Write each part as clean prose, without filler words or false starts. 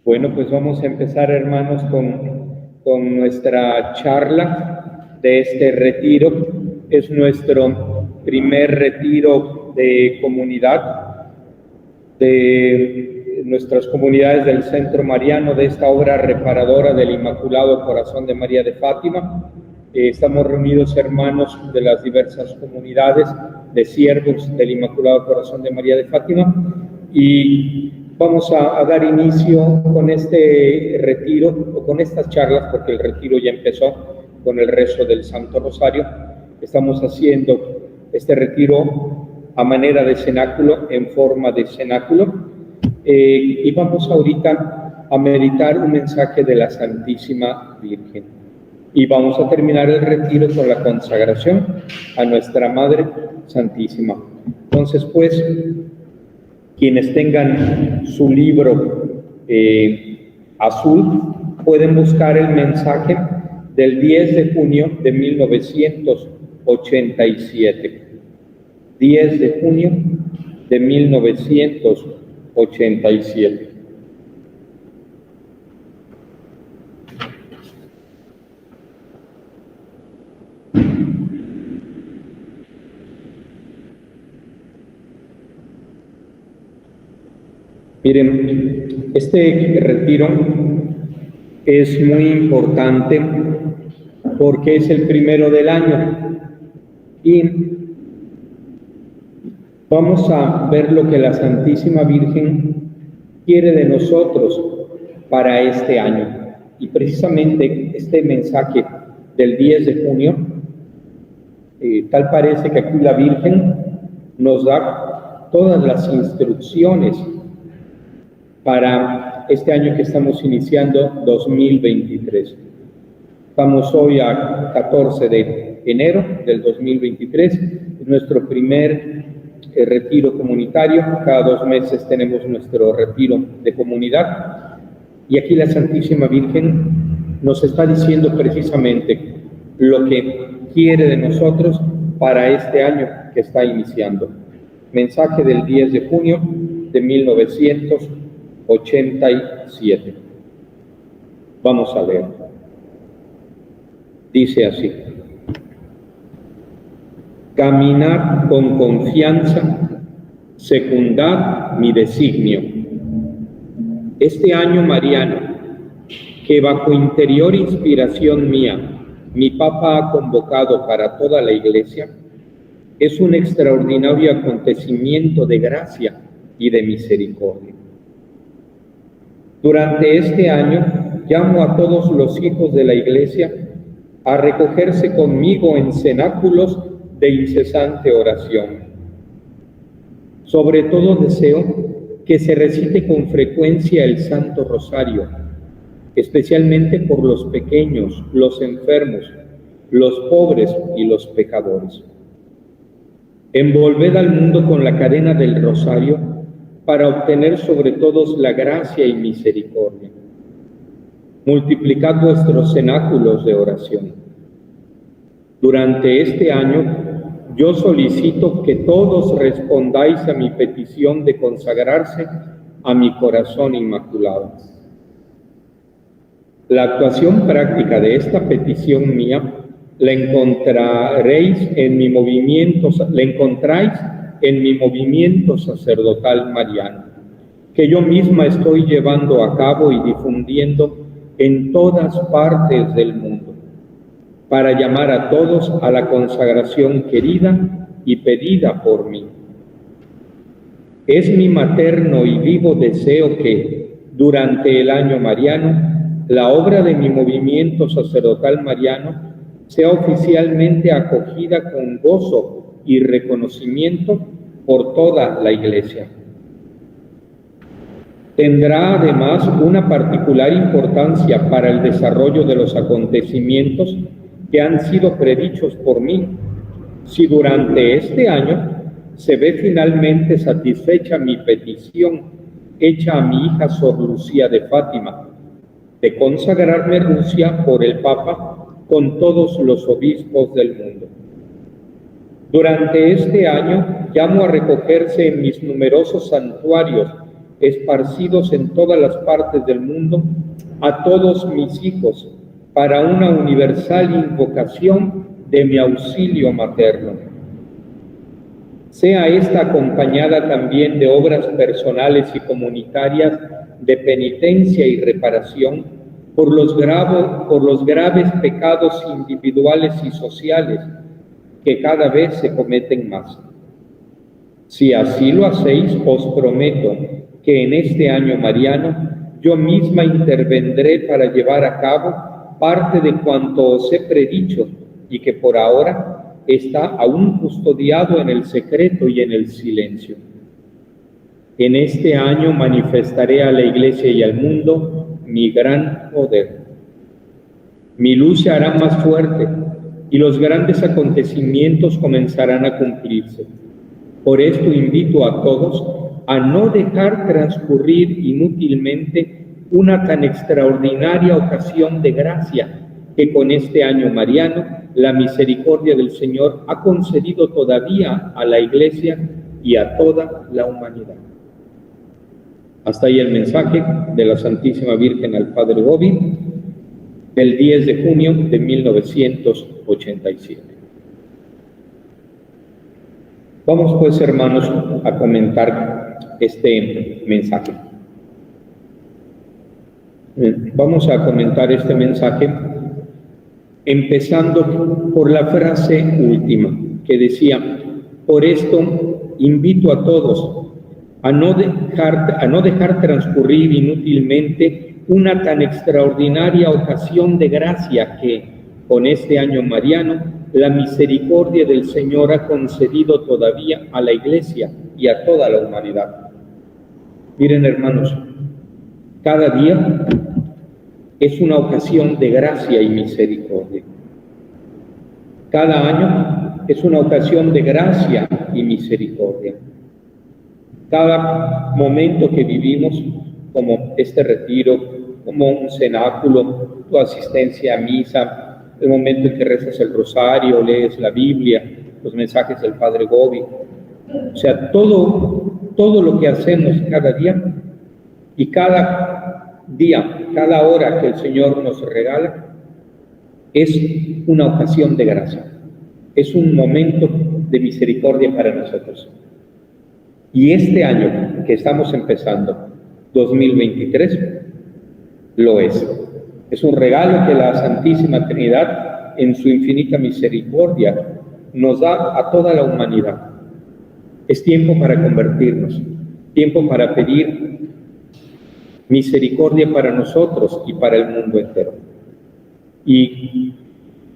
Bueno, pues vamos a empezar, hermanos, con nuestra charla de este retiro. Es nuestro primer retiro de comunidad, de nuestras comunidades del Centro Mariano, de esta obra reparadora del Inmaculado Corazón de María de Fátima. Estamos reunidos, hermanos, de las diversas comunidades de siervos del Inmaculado Corazón de María de Fátima, y vamos a dar inicio con este retiro, o con estas charlas, porque el retiro ya empezó con el rezo del Santo Rosario. Estamos haciendo este retiro a manera de cenáculo, en forma de cenáculo, y vamos ahorita a meditar un mensaje de la Santísima Virgen. Y vamos a terminar el retiro con la consagración a nuestra Madre Santísima. Entonces, pues, quienes tengan su libro azul, pueden buscar el mensaje del 10 de junio de 1987. 10 de junio de 1987. Miren, este retiro es muy importante porque es el primero del año y vamos a ver lo que la Santísima Virgen quiere de nosotros para este año. Y precisamente este mensaje del 10 de junio, tal parece que aquí la Virgen nos da todas las instrucciones para este año que estamos iniciando, 2023. Estamos hoy a 14 de enero del 2023, es nuestro primer retiro comunitario. Cada 2 meses tenemos nuestro retiro de comunidad, y aquí la Santísima Virgen nos está diciendo precisamente lo que quiere de nosotros para este año que está iniciando. Mensaje del 10 de junio de 1987. Vamos a leer. Dice así: caminad con confianza, secundad mi designio. Este año mariano, que bajo interior inspiración mía, mi Papa ha convocado para toda la Iglesia, es un extraordinario acontecimiento de gracia y de misericordia. Durante este año, llamo a todos los hijos de la Iglesia a recogerse conmigo en cenáculos de incesante oración. Sobre todo deseo que se recite con frecuencia el Santo Rosario, especialmente por los pequeños, los enfermos, los pobres y los pecadores. Envolved al mundo con la cadena del Rosario para obtener sobre todos la gracia y misericordia. Multiplicad vuestros cenáculos de oración. Durante este año, yo solicito que todos respondáis a mi petición de consagrarse a mi corazón inmaculado. La actuación práctica de esta petición mía la encontráis en mi movimiento sacerdotal mariano, que yo misma estoy llevando a cabo y difundiendo en todas partes del mundo, para llamar a todos a la consagración querida y pedida por mí. Es mi materno y vivo deseo que, durante el año mariano, la obra de mi movimiento sacerdotal mariano sea oficialmente acogida con gozo y reconocimiento por toda la Iglesia. Tendrá además una particular importancia para el desarrollo de los acontecimientos que han sido predichos por mí, si durante este año se ve finalmente satisfecha mi petición hecha a mi hija Sor Lucía de Fátima, de consagrarme Rusia por el Papa con todos los obispos del mundo. Durante este año llamo a recogerse en mis numerosos santuarios esparcidos en todas las partes del mundo, a todos mis hijos, para una universal invocación de mi auxilio materno. Sea esta acompañada también de obras personales y comunitarias de penitencia y reparación por los graves pecados individuales y sociales que cada vez se cometen más. Si así lo hacéis, os prometo que en este año mariano yo misma intervendré para llevar a cabo parte de cuanto os he predicho y que por ahora está aún custodiado en el secreto y en el silencio. En este año manifestaré a la Iglesia y al mundo mi gran poder. Mi luz se hará más fuerte y los grandes acontecimientos comenzarán a cumplirse. Por esto invito a todos a no dejar transcurrir inútilmente una tan extraordinaria ocasión de gracia que con este año mariano la misericordia del Señor ha concedido todavía a la Iglesia y a toda la humanidad. Hasta ahí el mensaje de la Santísima Virgen al Padre Gobi del 10 de junio de 1987. Vamos pues, hermanos, a comentar este mensaje. Vamos a comentar este mensaje empezando por la frase última que decía: por esto invito a todos a no dejar transcurrir inútilmente una tan extraordinaria ocasión de gracia que, con este año mariano, la misericordia del Señor ha concedido todavía a la Iglesia y a toda la humanidad. Miren, hermanos, cada día es una ocasión de gracia y misericordia. Cada año es una ocasión de gracia y misericordia. Cada momento que vivimos, como este retiro, como un cenáculo, tu asistencia a misa, el momento en que rezas el rosario, lees la Biblia, los mensajes del Padre Gobi, o sea, todo lo que hacemos cada día y cada día, cada hora que el Señor nos regala, es una ocasión de gracia, es un momento de misericordia para nosotros. Y este año que estamos empezando, 2023, lo es. Es un regalo que la Santísima Trinidad, en su infinita misericordia, nos da a toda la humanidad. Es tiempo para convertirnos, tiempo para pedir misericordia para nosotros y para el mundo entero. Y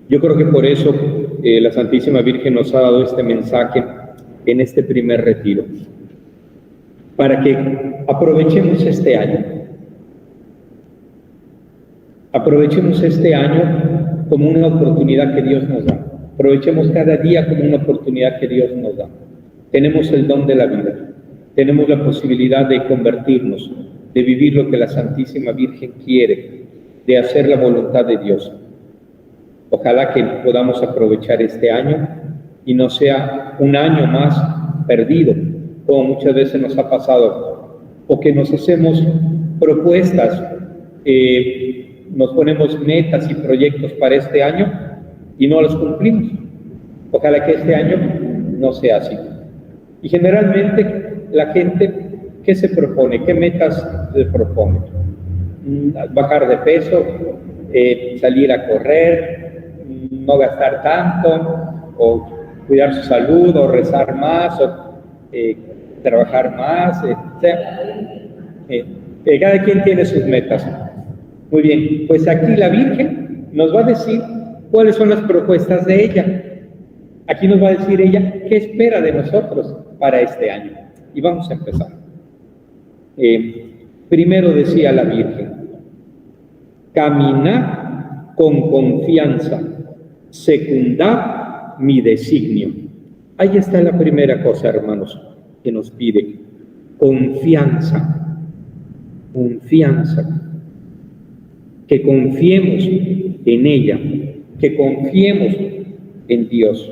yo creo que por eso la Santísima Virgen nos ha dado este mensaje en este primer retiro, para que aprovechemos este año. Aprovechemos este año como una oportunidad que Dios nos da. Aprovechemos cada día como una oportunidad que Dios nos da. Tenemos el don de la vida. Tenemos la posibilidad de convertirnos, de vivir lo que la Santísima Virgen quiere, de hacer la voluntad de Dios. Ojalá que podamos aprovechar este año y no sea un año más perdido, como muchas veces nos ha pasado, o que nos hacemos propuestas, nos ponemos metas y proyectos para este año y no los cumplimos. Ojalá que este año no sea así. Y generalmente la gente, ¿qué se propone? ¿Qué metas se propone? Bajar de peso, salir a correr, no gastar tanto, o cuidar su salud, o rezar más, o trabajar más, cada quien tiene sus metas. Muy bien, pues aquí la Virgen nos va a decir cuáles son las propuestas de ella. Aquí nos va a decir ella qué espera de nosotros para este año. Y vamos a empezar. Primero decía la Virgen: caminad con confianza, secundad mi designio. Ahí está la primera cosa, hermanos, que nos pide: confianza, confianza. Que confiemos en ella, que confiemos en Dios.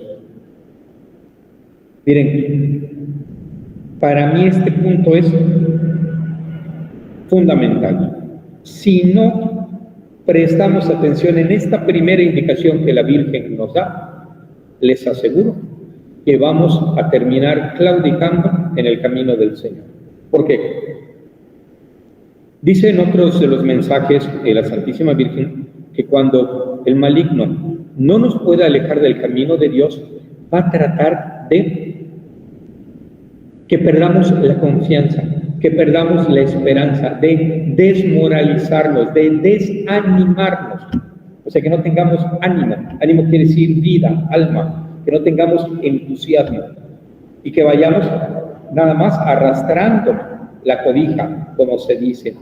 Miren, para mí este punto es fundamental. Si no prestamos atención en esta primera indicación que la Virgen nos da, les aseguro que vamos a terminar claudicando en el camino del Señor. ¿Por qué? Dice en otros de los mensajes de la Santísima Virgen que cuando el maligno no nos puede alejar del camino de Dios, va a tratar de que perdamos la confianza, que perdamos la esperanza, de desmoralizarnos, de desanimarnos. O sea, que no tengamos ánimo. Ánimo quiere decir vida, alma. Que no tengamos entusiasmo. Y que vayamos nada más arrastrando la cobija, como se dice.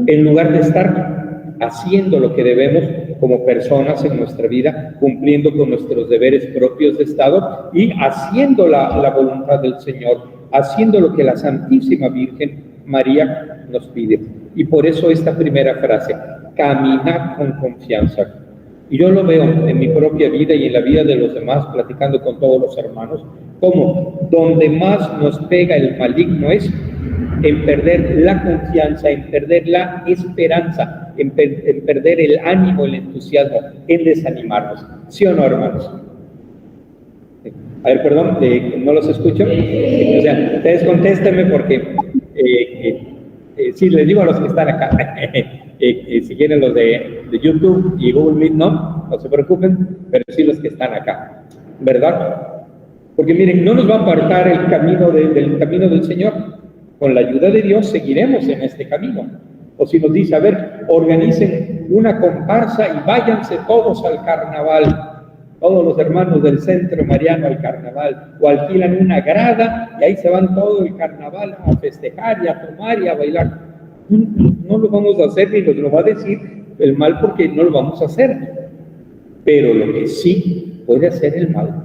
En lugar de estar haciendo lo que debemos como personas en nuestra vida, cumpliendo con nuestros deberes propios de Estado y haciendo la voluntad del Señor, haciendo lo que la Santísima Virgen María nos pide. Y por eso esta primera frase, caminar con confianza. Y yo lo veo en mi propia vida y en la vida de los demás, platicando con todos los hermanos, como donde más nos pega el maligno es en perder la confianza, en perder la esperanza, en perder el ánimo, el entusiasmo, en desanimarnos. ¿Sí o no, hermanos? A ver, perdón, ¿no los escucho? O sea, ustedes contéstenme porque sí, les digo a los que están acá, si quieren los de YouTube y Google Meet, no se preocupen, pero sí los que están acá, ¿verdad? Porque miren, no nos va a apartar el camino del camino del Señor. Con la ayuda de Dios seguiremos en este camino. O si nos dice, a ver, organicen una comparsa y váyanse todos al carnaval. Todos los hermanos del Centro Mariano al carnaval, o alquilan una grada y ahí se van todo el carnaval a festejar y a tomar y a bailar. No lo vamos a hacer, ni nos lo va a decir el mal, porque no lo vamos a hacer. Pero lo que sí puede hacer el mal,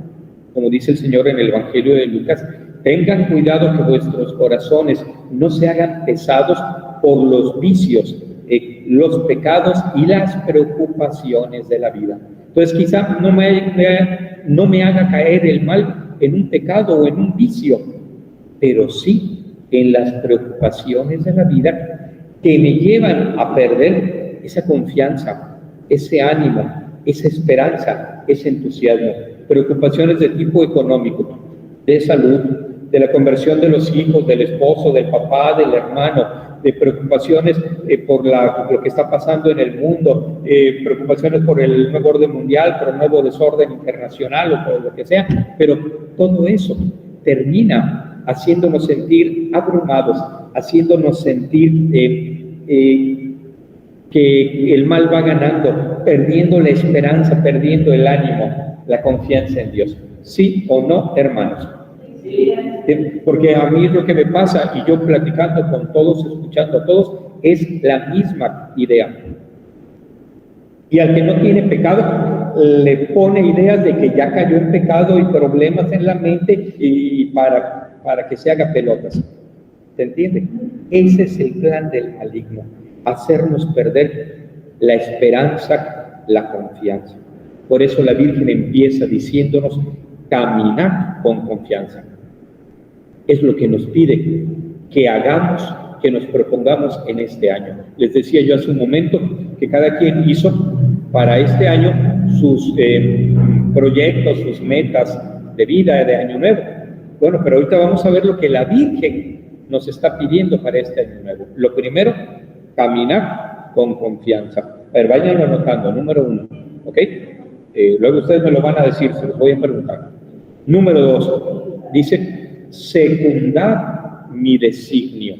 como dice el Señor en el Evangelio de Lucas, tengan cuidado que vuestros corazones no se hagan pesados por los vicios, los pecados y las preocupaciones de la vida. Entonces quizá no me haga caer el mal en un pecado o en un vicio, pero sí en las preocupaciones de la vida que me llevan a perder esa confianza, ese ánimo, esa esperanza, ese entusiasmo. Preocupaciones de tipo económico, de salud, de la conversión de los hijos, del esposo, del papá, del hermano, de preocupaciones por lo que está pasando en el mundo, preocupaciones por el nuevo orden mundial, por el nuevo desorden internacional o por lo que sea, pero todo eso termina haciéndonos sentir abrumados, haciéndonos sentir que el mal va ganando, perdiendo la esperanza, perdiendo el ánimo, la confianza en Dios. ¿Sí o no, hermanos? Porque a mí es lo que me pasa, y yo platicando con todos, escuchando a todos, es la misma idea. Y al que no tiene pecado, le pone ideas de que ya cayó en pecado y problemas en la mente y para que se haga pelotas. ¿Se entiende? Ese es el plan del maligno, hacernos perder la esperanza, la confianza. Por eso la Virgen empieza diciéndonos, caminar con confianza. Es lo que nos pide que hagamos, que nos propongamos en este año. Les decía yo hace un momento que cada quien hizo para este año sus proyectos, sus metas de vida, de año nuevo. Bueno, pero ahorita vamos a ver lo que la Virgen nos está pidiendo para este año nuevo. Lo primero, caminar con confianza. A ver, váyanlo anotando, número 1, ¿ok? Luego ustedes me lo van a decir, se los voy a preguntar. Número 2, dice, secundar mi designio.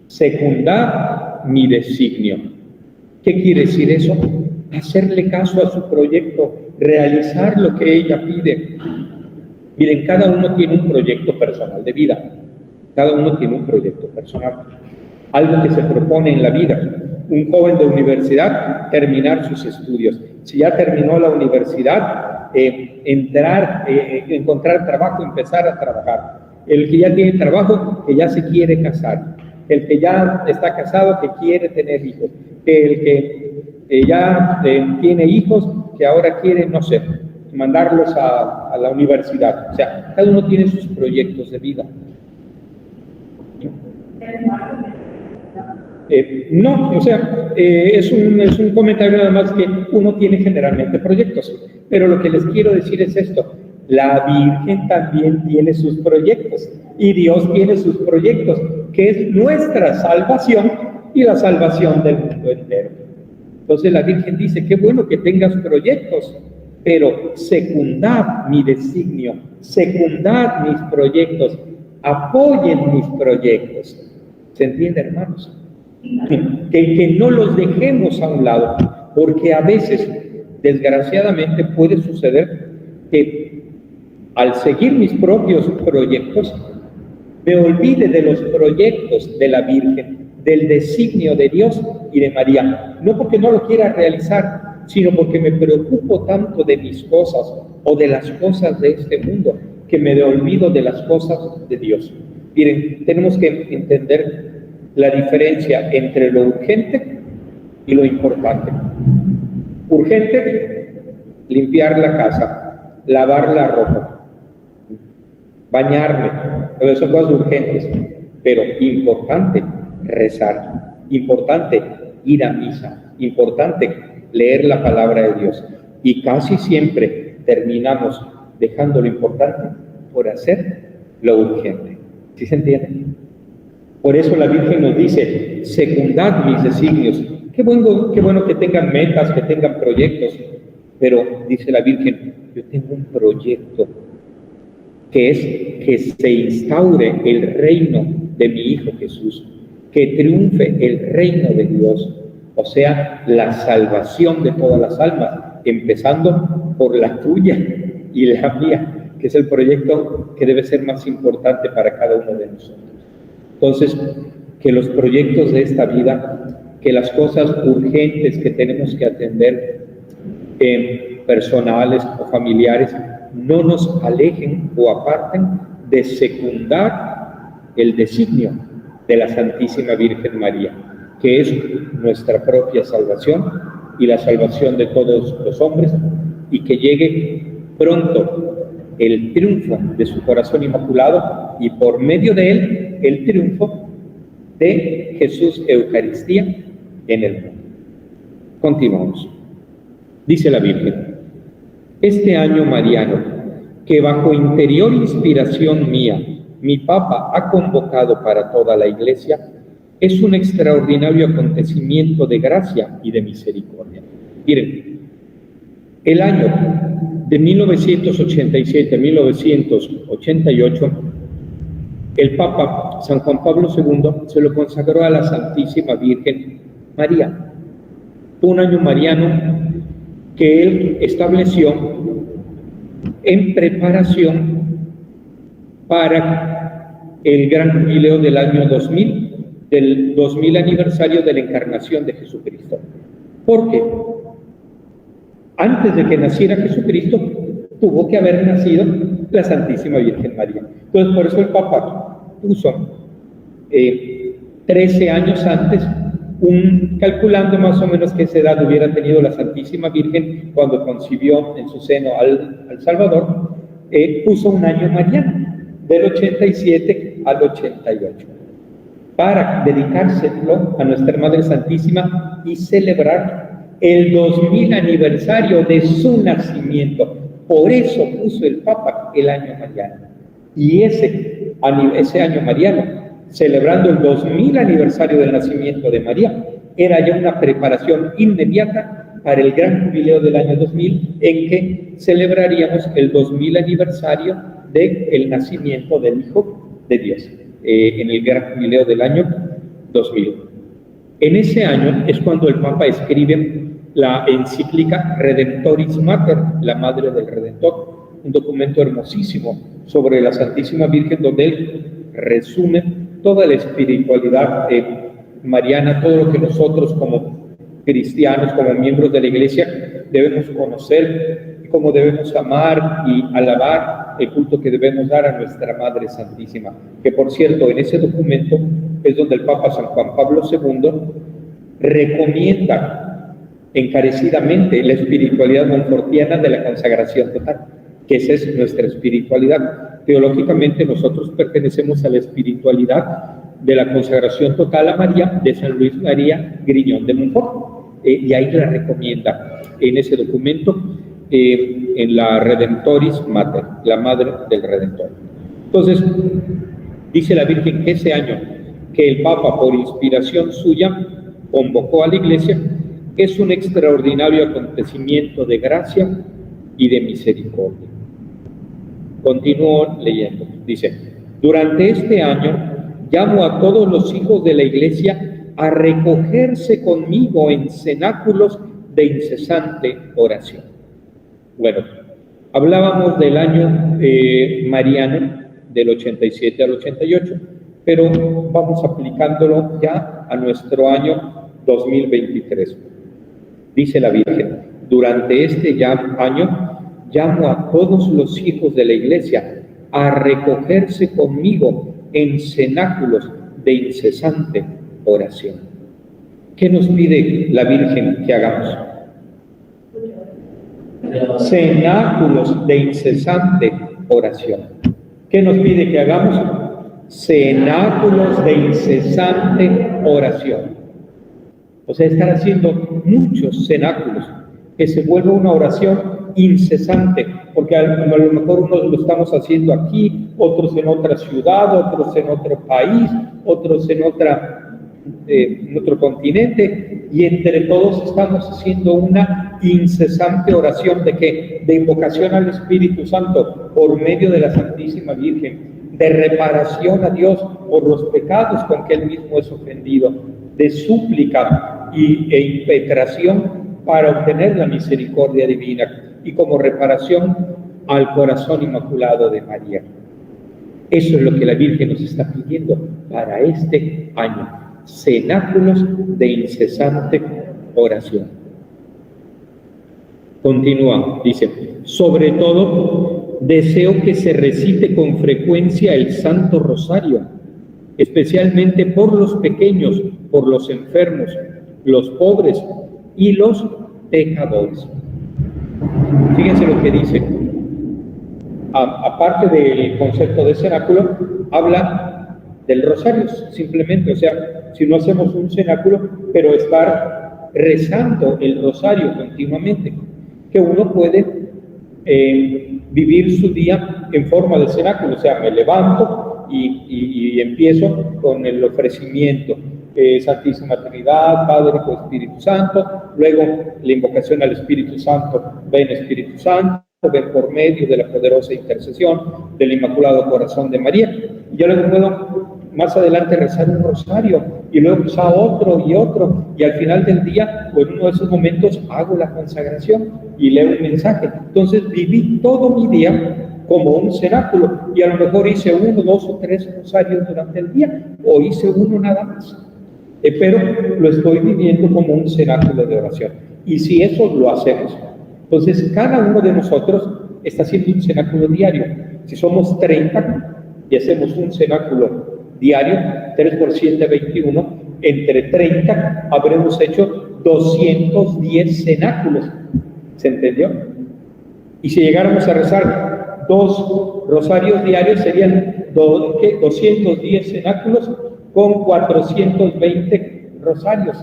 Secundar mi designio. ¿Qué quiere decir eso? Hacerle caso a su proyecto, realizar lo que ella pide. Miren, cada uno tiene un proyecto personal de vida. Cada uno tiene un proyecto personal. Algo que se propone en la vida. Un joven de universidad, terminar sus estudios. Si ya terminó la universidad, encontrar trabajo, empezar a trabajar. El que ya tiene trabajo, que ya se quiere casar. El que ya está casado, que quiere tener hijos. El que ya tiene hijos, que ahora quiere, no sé, mandarlos a la universidad. O sea, cada uno tiene sus proyectos de vida. No, o sea, es un comentario nada más que uno tiene generalmente proyectos, pero lo que les quiero decir es esto: la Virgen también tiene sus proyectos y Dios tiene sus proyectos, que es nuestra salvación y la salvación del mundo entero. Entonces la Virgen dice: qué bueno que tengas proyectos, pero secundad mi designio, secundad mis proyectos, apoyen mis proyectos. ¿Se entiende, hermanos? Que no los dejemos a un lado, porque a veces, desgraciadamente, puede suceder que al seguir mis propios proyectos, me olvide de los proyectos de la Virgen, del designio de Dios y de María. No porque no lo quiera realizar, sino porque me preocupo tanto de mis cosas o de las cosas de este mundo, que me olvido de las cosas de Dios. Miren, tenemos que entender la diferencia entre lo urgente y lo importante. Urgente: limpiar la casa, lavar la ropa, bañarme, todas son cosas urgentes. Pero importante: rezar, importante: ir a misa, importante: leer la palabra de Dios. Y casi siempre terminamos dejando lo importante por hacer lo urgente. ¿Sí se entiende? Por eso la Virgen nos dice: secundad mis designios. Qué bueno que tengan metas, que tengan proyectos, pero dice la Virgen: yo tengo un proyecto, que es que se instaure el reino de mi Hijo Jesús, que triunfe el reino de Dios, o sea, la salvación de todas las almas, empezando por la tuya y la mía, que es el proyecto que debe ser más importante para cada uno de nosotros. Entonces, que los proyectos de esta vida, que las cosas urgentes que tenemos que atender, personales o familiares, no nos alejen o aparten de secundar el designio de la Santísima Virgen María, que es nuestra propia salvación y la salvación de todos los hombres, y que llegue pronto el triunfo de su corazón inmaculado, y por medio de él el triunfo de Jesús Eucaristía en el mundo. Continuamos. Dice la Virgen: este año mariano, que bajo interior inspiración mía mi Papa ha convocado para toda la Iglesia, es un extraordinario acontecimiento de gracia y de misericordia. Miren, el año de 1987-1988, el Papa San Juan Pablo II se lo consagró a la Santísima Virgen María. Fue un año mariano que él estableció en preparación para el gran jubileo del año 2000, del 2000 aniversario de la encarnación de Jesucristo. Porque antes de que naciera Jesucristo, tuvo que haber nacido la Santísima Virgen María. Entonces, por eso el Papa puso 13 años antes, calculando más o menos qué edad hubiera tenido la Santísima Virgen cuando concibió en su seno al Salvador, puso un año mariano, del 87 al 88, para dedicárselo a nuestra Madre Santísima y celebrar el 2000 aniversario de su nacimiento. Por eso puso el Papa el año mariano. Y ese año mariano, celebrando el 2000 aniversario del nacimiento de María, era ya una preparación inmediata para el gran jubileo del año 2000, en que celebraríamos el 2000 aniversario del nacimiento del Hijo de Dios, en el gran jubileo del año 2000. En ese año es cuando el Papa escribe la encíclica Redemptoris Mater, la Madre del Redentor, un documento hermosísimo sobre la Santísima Virgen, donde él resume toda la espiritualidad mariana, todo lo que nosotros como cristianos, como miembros de la Iglesia, debemos conocer, cómo debemos amar y alabar el culto que debemos dar a nuestra Madre Santísima. Que, por cierto, en ese documento es donde el Papa San Juan Pablo II recomienda encarecidamente la espiritualidad monfortiana de la consagración total, que esa es nuestra espiritualidad. Teológicamente nosotros pertenecemos a la espiritualidad de la consagración total a María de San Luis María Griñón de Montfort. Y ahí la recomienda en ese documento, en la Redemptoris Mater, la Madre del Redentor. Entonces, dice la Virgen que ese año que el Papa, por inspiración suya, convocó a la Iglesia, es un extraordinario acontecimiento de gracia y de misericordia. Continúo leyendo. Dice: durante este año llamo a todos los hijos de la Iglesia a recogerse conmigo en cenáculos de incesante oración. Bueno, hablábamos del año mariano, del 87 al 88, pero vamos aplicándolo ya a nuestro año 2023. Dice la Virgen: durante este año llamo a todos los hijos de la Iglesia a recogerse conmigo en cenáculos de incesante oración. ¿Qué nos pide la Virgen que hagamos? Cenáculos de incesante oración. ¿Qué nos pide que hagamos? Cenáculos de incesante oración. O sea, estar haciendo muchos cenáculos, que se vuelva una oración incesante, porque a lo mejor unos lo estamos haciendo aquí, otros en otra ciudad, otros en otro país, otros en otro continente, y entre todos estamos haciendo una incesante oración ¿de qué? De invocación al Espíritu Santo por medio de la Santísima Virgen, de reparación a Dios por los pecados con que Él mismo es ofendido, de súplica e impetración para obtener la misericordia divina, y como reparación al corazón inmaculado de María. Eso es lo que la Virgen nos está pidiendo para este año: cenáculos de incesante oración. Continúa, dice: sobre todo, deseo que se recite con frecuencia el Santo Rosario, especialmente por los pequeños, por los enfermos, los pobres y los pecadores. Fíjense lo que dice. Aparte del concepto de cenáculo, habla del rosario, simplemente. O sea, si no hacemos un cenáculo, pero estar rezando el rosario continuamente, que uno puede vivir su día en forma de cenáculo. O sea, me levanto y empiezo con el ofrecimiento. Santísima Trinidad, Padre, Hijo, Espíritu Santo, luego la invocación al Espíritu Santo: ven Espíritu Santo, ven por medio de la poderosa intercesión del Inmaculado Corazón de María. Y yo luego puedo más adelante rezar un rosario, y luego pues, a otro y otro, y al final del día, o en uno de esos momentos, hago la consagración y leo un mensaje. Entonces viví todo mi día como un cenáculo, y a lo mejor hice 1, 2 o 3 rosarios durante el día, o hice uno nada más. Pero lo estoy viviendo como un cenáculo de oración. Y si eso lo hacemos, entonces cada uno de nosotros está haciendo un cenáculo diario. Si somos 30 y hacemos un cenáculo diario, 3 por 7, 21, entre 30 habremos hecho 210 cenáculos. ¿Se entendió? Y si llegáramos a rezar 2 rosarios diarios, serían 210 cenáculos con 420 rosarios.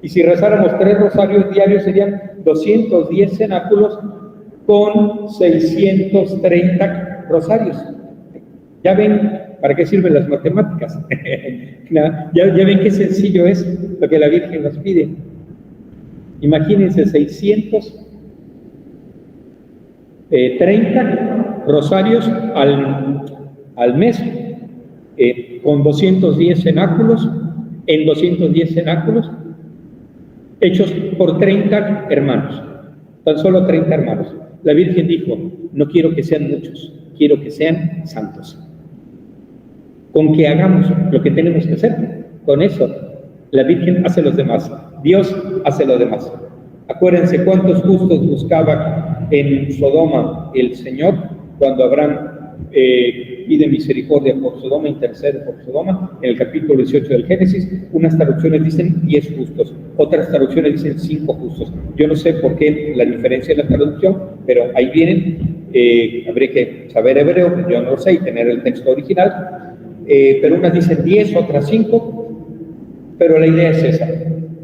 Y si rezáramos 3 rosarios diarios, serían 210 cenáculos con 630 rosarios. Ya ven para qué sirven las matemáticas. ya ven qué sencillo es lo que la Virgen nos pide. Imagínense 630 rosarios al mes, con 210 cenáculos, en 210 cenáculos, hechos por 30 hermanos, tan solo 30 hermanos. La Virgen dijo: no quiero que sean muchos, quiero que sean santos. Con que hagamos lo que tenemos que hacer, con eso, la Virgen hace los demás, Dios hace lo demás. Acuérdense cuántos justos buscaba en Sodoma el Señor, cuando Abraham pide misericordia por Sodoma, intercede por Sodoma, en el capítulo 18 del Génesis. Unas traducciones dicen 10 justos, otras traducciones dicen 5 justos. Yo no sé por qué la diferencia en la traducción, pero ahí vienen. Habría que saber hebreo, yo no lo sé, y tener el texto original. pero unas dicen 10, otras 5, pero la idea es esa.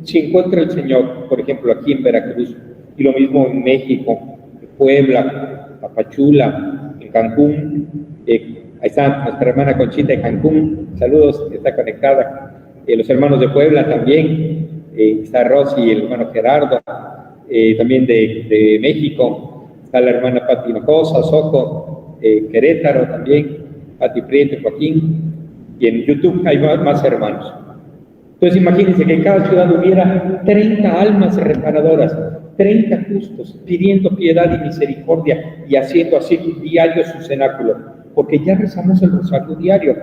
Si encuentra el Señor, por ejemplo, aquí en Veracruz, y lo mismo en México, en Puebla, Tapachula, en Cancún, ahí está nuestra hermana Conchita de Cancún, saludos, está conectada, los hermanos de Puebla también, está Rosy y el hermano Gerardo, también de México, está la hermana Pati Hinojosa, Soco, Querétaro también, Pati Prieto, Joaquín, y en YouTube hay más hermanos. Entonces imagínense que en cada ciudad hubiera 30 almas reparadoras, 30 justos, pidiendo piedad y misericordia y haciendo así diario su cenáculo, porque ya rezamos el rosario diario,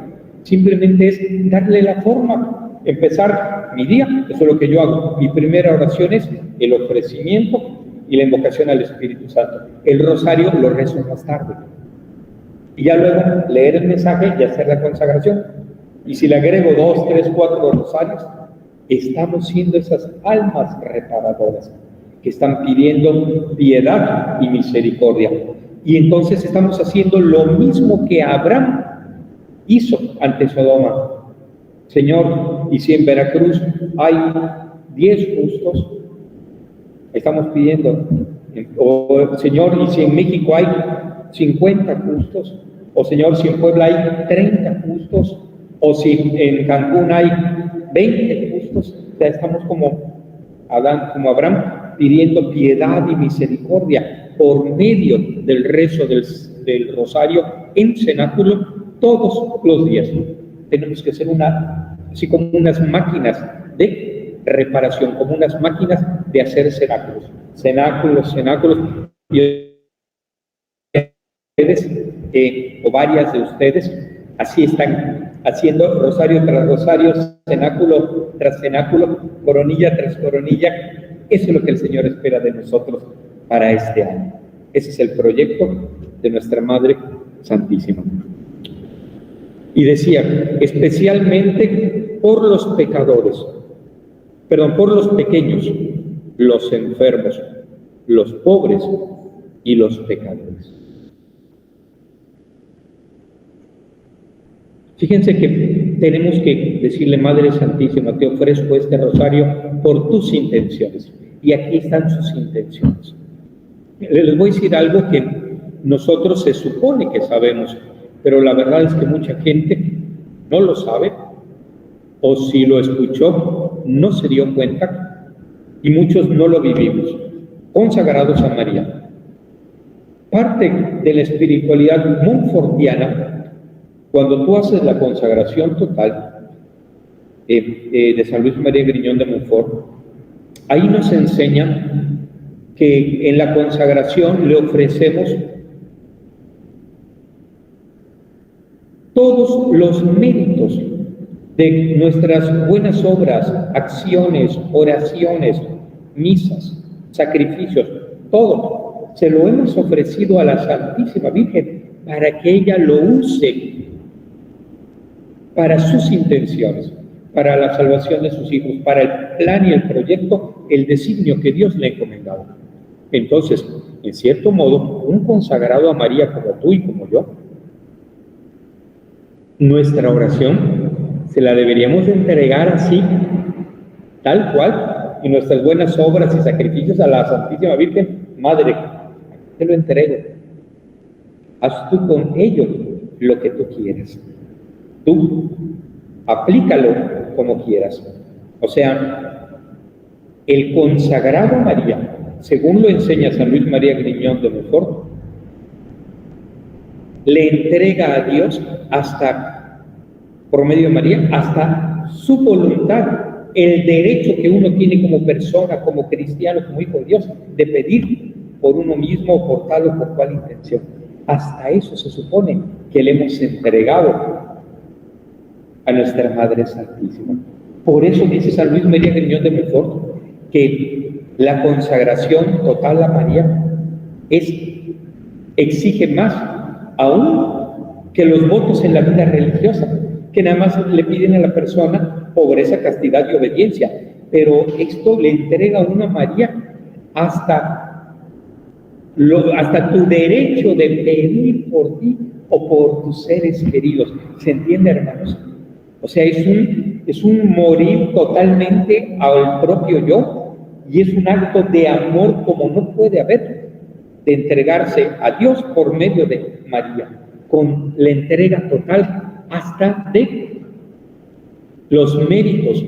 simplemente es darle la forma, empezar mi día, eso es lo que yo hago, mi primera oración es el ofrecimiento y la invocación al Espíritu Santo, el rosario lo rezo más tarde, y ya luego leer el mensaje y hacer la consagración. Y si le agrego 2, 3, 4 rosarios, estamos siendo esas almas reparadoras que están pidiendo piedad y misericordia. Y entonces estamos haciendo lo mismo que Abraham hizo ante Sodoma. Señor, y si en Veracruz hay 10 justos, estamos pidiendo, o Señor, y si en México hay 50 justos, o Señor, si en Puebla hay 30 justos, o si en Cancún hay 20 justos, ya estamos como Abraham, pidiendo piedad y misericordia por medio del rezo del rosario en cenáculo todos los días. Tenemos que ser así como unas máquinas de reparación, como unas máquinas de hacer cenáculos, y ustedes, o varias de ustedes, así están haciendo rosario tras rosario, cenáculo tras cenáculo, coronilla tras coronilla. Eso es lo que el Señor espera de nosotros para este año. Ese es el proyecto de nuestra Madre Santísima. Y decía, especialmente por los pecadores, por los pequeños, los enfermos, los pobres y los pecadores. Fíjense que tenemos que decirle, Madre Santísima, te ofrezco este rosario por tus intenciones. Y aquí están sus intenciones. Les voy a decir algo que nosotros se supone que sabemos, pero la verdad es que mucha gente no lo sabe, o si lo escuchó, no se dio cuenta, y muchos no lo vivimos. Consagrados a María. Parte de la espiritualidad montfortiana, cuando tú haces la consagración total de San Luis María Griñón de Montfort, ahí nos enseña que en la consagración le ofrecemos todos los méritos de nuestras buenas obras, acciones, oraciones, misas, sacrificios, todo. Se lo hemos ofrecido a la Santísima Virgen para que ella lo use para sus intenciones, para la salvación de sus hijos, para el plan y el proyecto, el designio que Dios le ha encomendado. Entonces, en cierto modo, un consagrado a María como tú y como yo, nuestra oración se la deberíamos entregar así, tal cual, y nuestras buenas obras y sacrificios a la Santísima Virgen. Madre, te lo entrego. Haz tú con ello lo que tú quieras. Tú aplícalo como quieras. O sea, el consagrado a María, según lo enseña San Luis María Griñón de Montfort, le entrega a Dios hasta, por medio de María, hasta su voluntad, el derecho que uno tiene como persona, como cristiano, como hijo de Dios, de pedir por uno mismo o por tal o por cual intención. Hasta eso se supone que le hemos entregado a nuestra Madre Santísima. Por eso dice San Luis María Griñón de Montfort que la consagración total a María exige más aún que los votos en la vida religiosa, que nada más le piden a la persona pobreza, castidad y obediencia, pero esto le entrega a una María hasta tu derecho de pedir por ti o por tus seres queridos. ¿Se entiende, hermanos? O sea, es un morir totalmente al propio yo, y es un acto de amor como no puede haber, de entregarse a Dios por medio de María, con la entrega total hasta de los méritos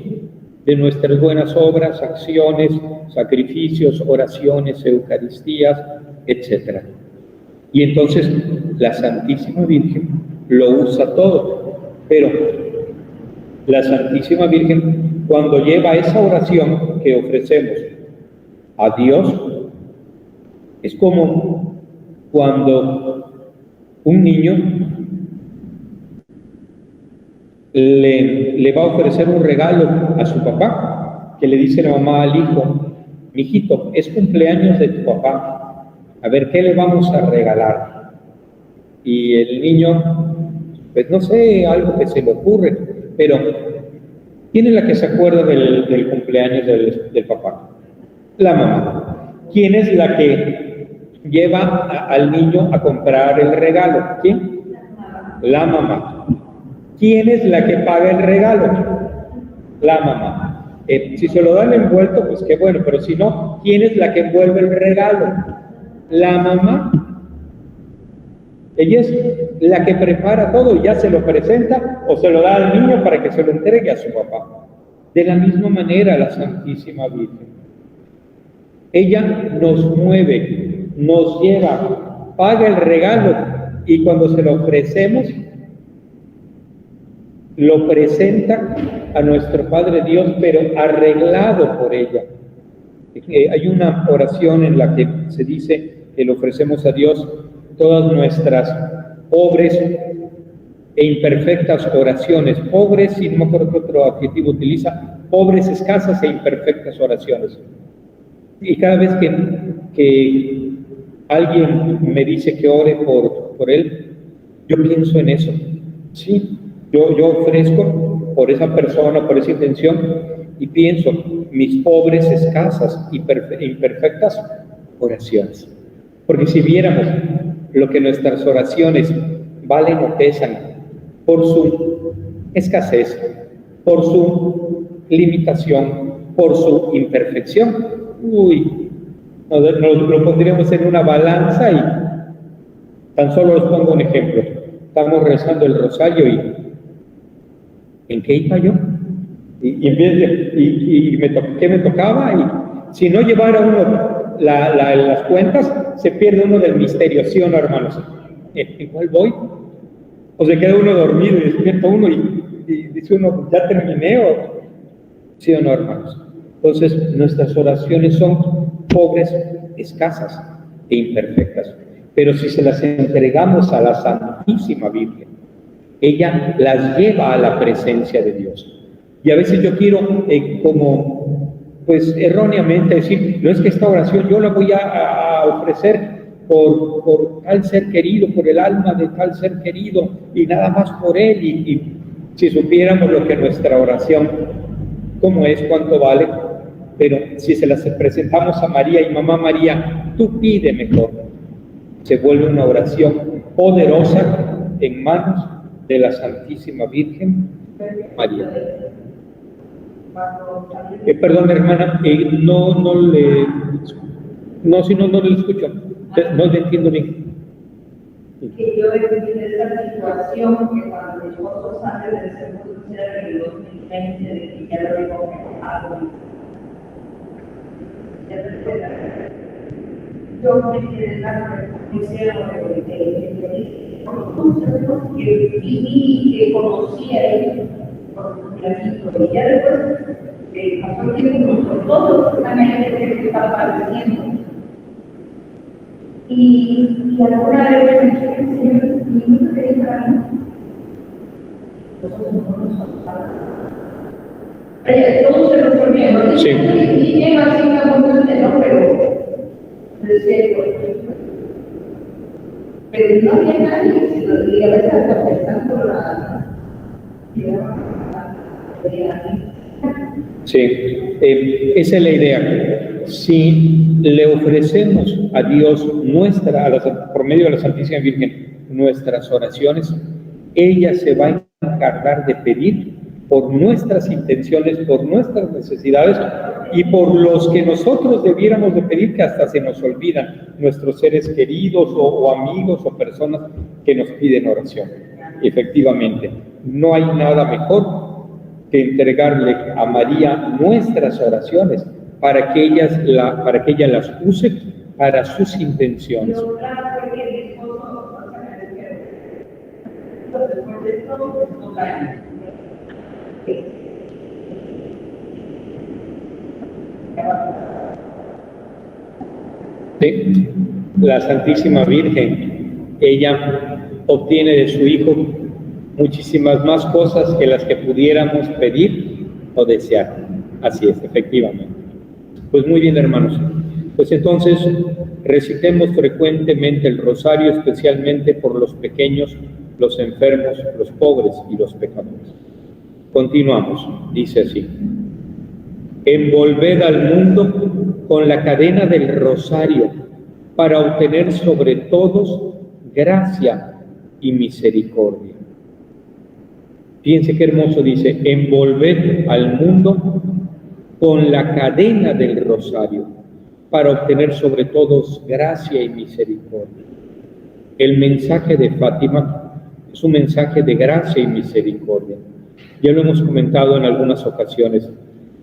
de nuestras buenas obras, acciones, sacrificios, oraciones, eucaristías, etc. Y entonces la Santísima Virgen lo usa todo, pero la Santísima Virgen, cuando lleva esa oración que ofrecemos a Dios, es como cuando un niño le va a ofrecer un regalo a su papá, que le dice la mamá al hijo: mijito, es cumpleaños de tu papá, a ver, ¿qué le vamos a regalar? Y el niño, pues no sé, algo que se le ocurre, pero ¿quién es la que se acuerda del cumpleaños del papá? La mamá. ¿Quién es la que lleva al niño a comprar el regalo? ¿Quién? La mamá. ¿Quién es la que paga el regalo? La mamá. Si se lo dan envuelto, pues qué bueno, pero si no, ¿quién es la que envuelve el regalo? La mamá. Ella es la que prepara todo y ya se lo presenta o se lo da al niño para que se lo entregue a su papá. De la misma manera, la Santísima Virgen. Ella nos mueve, nos lleva, paga el regalo, y cuando se lo ofrecemos, lo presenta a nuestro Padre Dios, pero arreglado por ella. Hay una oración en la que se dice que le ofrecemos a Dios todas nuestras pobres e imperfectas oraciones. Pobres, y no me acuerdo qué otro adjetivo utiliza, pobres, escasas e imperfectas oraciones. Y cada vez que alguien me dice que ore por él, yo pienso en eso. Sí, yo ofrezco por esa persona, por esa intención, y pienso mis pobres, escasas y imperfectas oraciones. Porque si viéramos lo que nuestras oraciones valen o pesan por su escasez, por su limitación, por su imperfección, nos lo pondríamos en una balanza, y tan solo les pongo un ejemplo. Estamos rezando el rosario y ¿en qué iba yo? ¿Qué me tocaba? Y si no llevara uno las cuentas, se pierde uno del misterio, ¿sí o no, hermanos? ¿En cuál voy? O se queda uno dormido y despierta uno y dice uno, ¿ya terminé? ¿Sí o no, hermanos? Entonces, nuestras oraciones son pobres, escasas e imperfectas. Pero si se las entregamos a la Santísima Virgen, ella las lleva a la presencia de Dios. Y a veces yo quiero, pues erróneamente decir, no es que esta oración yo la voy a ofrecer por tal ser querido, por el alma de tal ser querido, y nada más por él. Y si supiéramos lo que nuestra oración, cómo es, cuánto vale, pero si se las presentamos a María y mamá María, tú pide mejor, se vuelve una oración poderosa en manos de la Santísima Virgen María. Perdón, hermana, no le escucho, no le entiendo bien. Que yo he esta situación que cuando mi esposo sale del Seguro Social en el 2020, de que ya lo digo algo, yo me quedé tan que viví, que conocí a él, y ya después pasó el tiempo con todos los años que estaba padeciendo. Y alguna vez me dije, Señor, mi hijo te para mí. Nosotros no nos faltaba. Todo se resolvió. Sí. Y llega así una constante, ¿no? Pero no había nadie, y a veces hasta pensando Sí, esa es la idea. Si le ofrecemos a Dios por medio de la Santísima Virgen, nuestras oraciones, ella se va a encargar de pedir por nuestras intenciones, por nuestras necesidades y por los que nosotros debiéramos de pedir, que hasta se nos olvidan, nuestros seres queridos o amigos o personas que nos piden oración. Efectivamente, no hay nada mejor que entregarle a María nuestras oraciones para que ella las use para sus intenciones. Sí, la Santísima Virgen, ella obtiene de su Hijo muchísimas más cosas que las que pudiéramos pedir o desear. Así es, efectivamente. Pues muy bien, hermanos. Pues entonces recitemos frecuentemente el rosario, especialmente por los pequeños, los enfermos, los pobres y los pecadores. Continuamos, dice así: envolved al mundo con la cadena del rosario para obtener sobre todos gracia y misericordia. Fíjense qué hermoso dice: envolved al mundo con la cadena del rosario para obtener sobre todos gracia y misericordia. El mensaje de Fátima es un mensaje de gracia y misericordia. Ya lo hemos comentado en algunas ocasiones,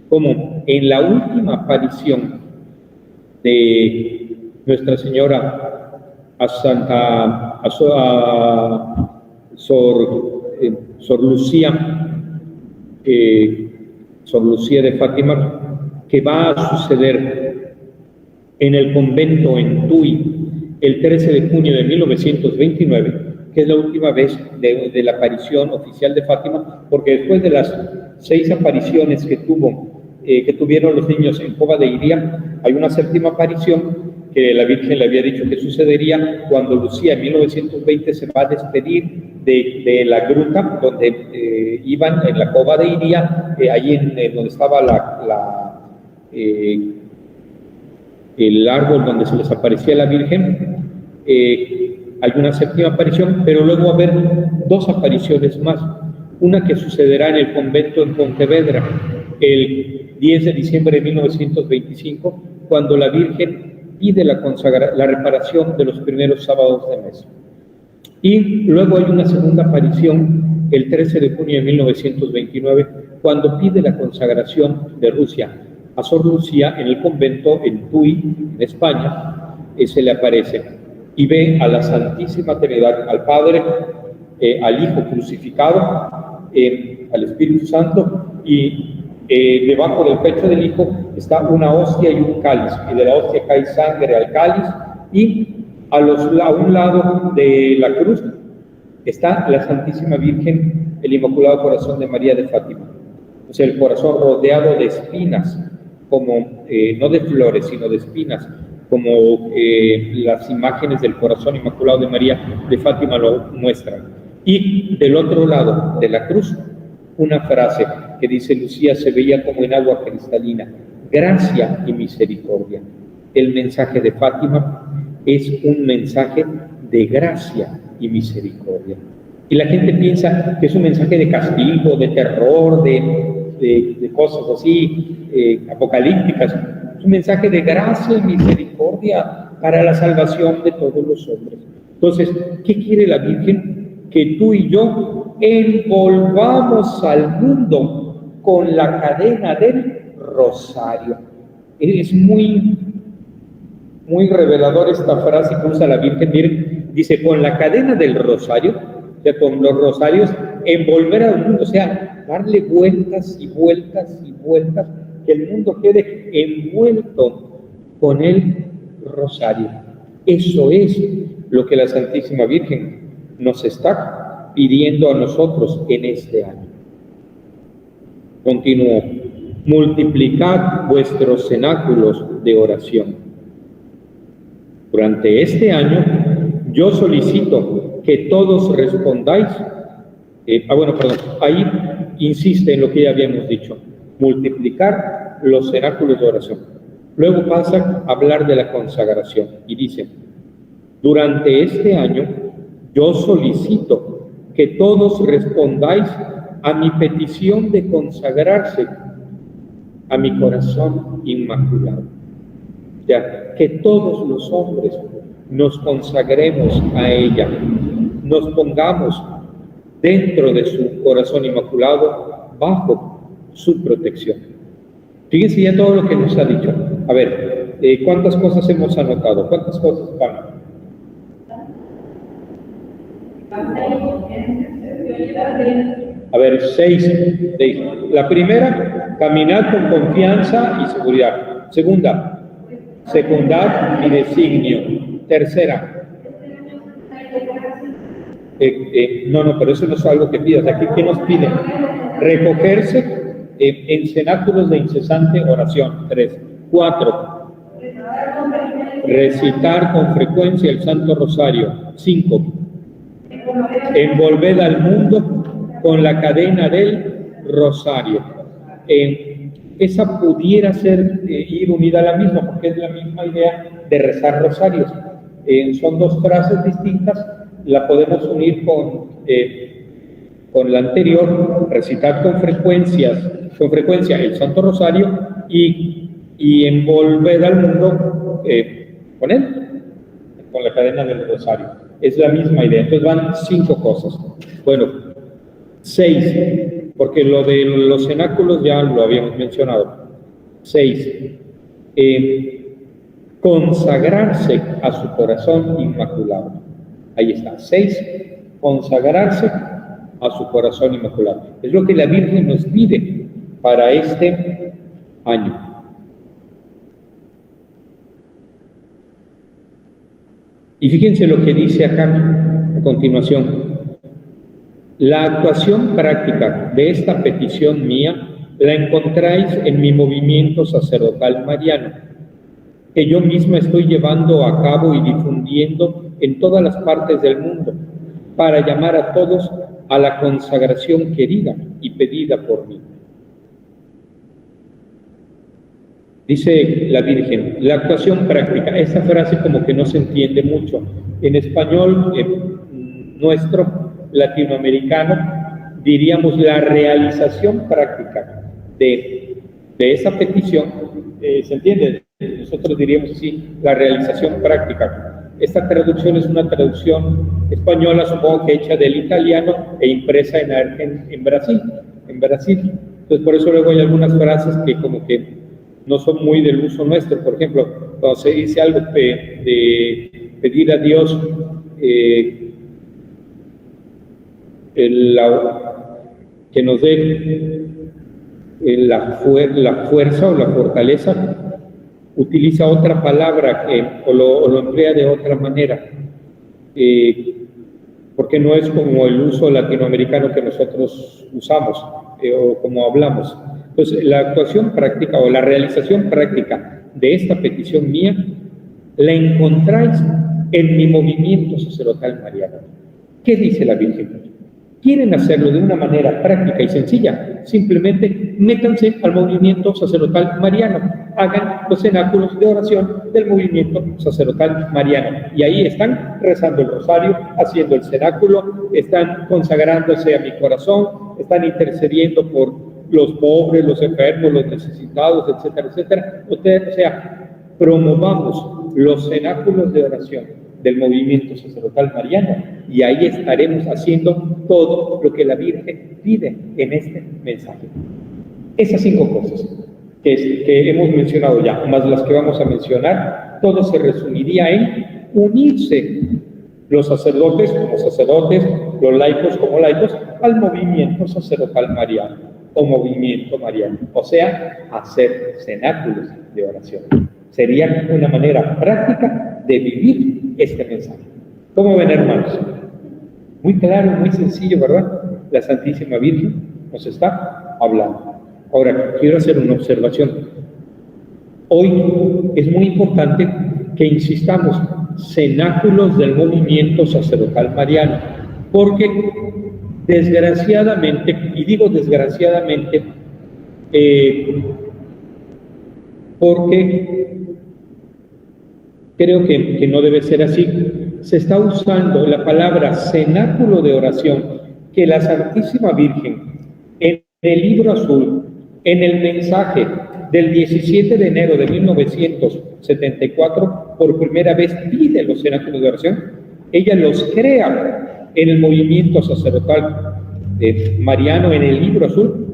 como en la última aparición de Nuestra Señora a Sor Lucía de Fátima, que va a suceder en el convento en Tui el 13 de junio de 1929, que es la última vez de la aparición oficial de Fátima, porque después de las 6 apariciones que tuvieron los niños en Cova de Iría, hay una séptima aparición que la Virgen le había dicho que sucedería cuando Lucía en 1920 se va a despedir de la gruta donde iban en la Cova de Iría, allí donde estaba el árbol donde se les aparecía la Virgen. Hay una séptima aparición, pero luego va a haber 2 apariciones más. Una que sucederá en el convento en Pontevedra el 10 de diciembre de 1925, cuando la Virgen pide la reparación de los primeros sábados de mes. Y luego hay una segunda aparición el 13 de junio de 1929, cuando pide la consagración de Rusia a Sor Lucía en el convento en Tui, en España. Se le aparece y ve a la Santísima Trinidad, al Padre, al Hijo crucificado, al Espíritu Santo, y debajo del pecho del Hijo está una hostia y un cáliz, y de la hostia cae sangre al cáliz, y a un lado de la cruz está la Santísima Virgen, el Inmaculado Corazón de María de Fátima. O sea, el corazón rodeado de espinas, como no de flores, sino de espinas, como las imágenes del corazón inmaculado de María de Fátima lo muestran. Y del otro lado de la cruz, una frase que dice: Lucía se veía como en agua cristalina, gracia y misericordia. El mensaje de Fátima es un mensaje de gracia y misericordia. Y la gente piensa que es un mensaje de castigo, de terror, de cosas así apocalípticas. Es un mensaje de gracia y misericordia para la salvación de todos los hombres. Entonces, ¿qué quiere la Virgen? Que tú y yo envolvamos al mundo con la cadena del rosario. Es muy revelador esta frase que usa la Virgen. Miren, dice: con la cadena del rosario, o sea, con los rosarios, envolver al mundo, o sea, darle vueltas y vueltas y vueltas, que el mundo quede envuelto con el rosario. Eso es lo que la Santísima Virgen nos está pidiendo a nosotros en este año. Continúo: multiplicad vuestros cenáculos de oración. Durante este año, yo solicito que todos respondáis. Ahí insiste en lo que ya habíamos dicho: multiplicar los cenáculos de oración. Luego pasa a hablar de la consagración y dice: durante este año, Yo solicito que todos respondáis a mi petición de consagrarse a mi corazón inmaculado. Ya, que todos los hombres nos consagremos a ella, nos pongamos dentro de su corazón inmaculado, bajo su protección. Fíjense ya todo lo que nos ha dicho. A ver, ¿cuántas cosas hemos anotado? ¿Cuántas cosas van? A ver, 6. La primera, caminar con confianza y seguridad. Segunda, secundad y designio. Tercera, no, pero eso no es algo que pidas. Aquí, ¿qué nos pide? Recogerse en cenáculos de incesante oración. 3. 4. Recitar con frecuencia el Santo Rosario. 5. Envolver al mundo con la cadena del Rosario. Esa pudiera ser ir unida a la misma, porque es la misma idea de rezar rosarios. Son dos frases distintas, la podemos unir con la anterior, recitar con frecuencia el Santo Rosario y envolver al mundo con él, con la cadena del Rosario. Es la misma idea. Entonces van 5 cosas. Bueno, 6, porque lo de los cenáculos ya lo habíamos mencionado. 6, consagrarse a su corazón inmaculado. Ahí está. 6, consagrarse a su corazón inmaculado. Es lo que la Virgen nos pide para este año. Y fíjense lo que dice acá a continuación. La actuación práctica de esta petición mía la encontráis en mi movimiento sacerdotal mariano, que yo misma estoy llevando a cabo y difundiendo en todas las partes del mundo, para llamar a todos a la consagración querida y pedida por mí. Dice la Virgen, la actuación práctica. Esta frase como que no se entiende mucho. En español nuestro, latinoamericano, diríamos la realización práctica de esa petición. ¿Se entiende? Nosotros diríamos así, la realización práctica. Esta traducción es una traducción española, supongo que hecha del italiano e impresa en Brasil. Entonces, por eso luego hay algunas frases que como que no son muy del uso nuestro. Por ejemplo, cuando se dice algo de pedir a Dios que nos dé la fuerza o la fortaleza, utiliza otra palabra o lo emplea de otra manera, porque no es como el uso latinoamericano que nosotros usamos o como hablamos. Entonces, la actuación práctica o la realización práctica de esta petición mía la encontráis en mi movimiento sacerdotal mariano. ¿Qué dice la Virgen? ¿Quieren hacerlo de una manera práctica y sencilla? Simplemente métanse al movimiento sacerdotal mariano. Hagan los cenáculos de oración del movimiento sacerdotal mariano. Y ahí están rezando el rosario, haciendo el cenáculo, están consagrándose a mi corazón, están intercediendo por los pobres, los enfermos, los necesitados, etcétera, etcétera. O sea, promovamos los cenáculos de oración del movimiento sacerdotal mariano y ahí estaremos haciendo todo lo que la Virgen pide en este mensaje. Esas 5 cosas que hemos mencionado ya, más las que vamos a mencionar, todo se resumiría en unirse los sacerdotes como sacerdotes, los laicos como laicos, al movimiento sacerdotal mariano o movimiento mariano, o sea, hacer cenáculos de oración. Sería una manera práctica de vivir este mensaje. ¿Cómo ven, hermanos? Muy claro, muy sencillo, ¿verdad? La Santísima Virgen nos está hablando. Ahora, quiero hacer una observación. Hoy es muy importante que insistamos, cenáculos del movimiento sacerdotal mariano, porque desgraciadamente, y digo desgraciadamente, porque creo que no debe ser así, se está usando la palabra cenáculo de oración, que la Santísima Virgen, en el Libro Azul, en el mensaje del 17 de enero de 1974, por primera vez pide los cenáculos de oración. Ella los crea en el movimiento sacerdotal mariano, en el Libro Azul,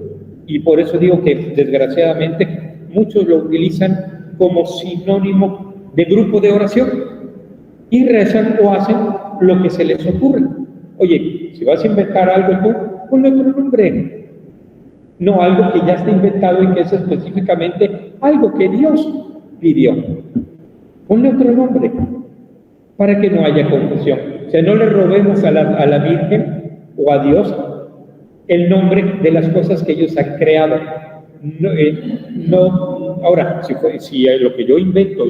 y por eso digo que desgraciadamente muchos lo utilizan como sinónimo de grupo de oración y rezan o hacen lo que se les ocurre. Oye, si vas a inventar algo tú, ponle otro nombre. No algo que ya está inventado y que es específicamente algo que Dios pidió. Ponle otro nombre para que no haya confusión. O sea, no le robemos a la Virgen o a Dios el nombre de las cosas que ellos han creado. Ahora, si lo que yo invento,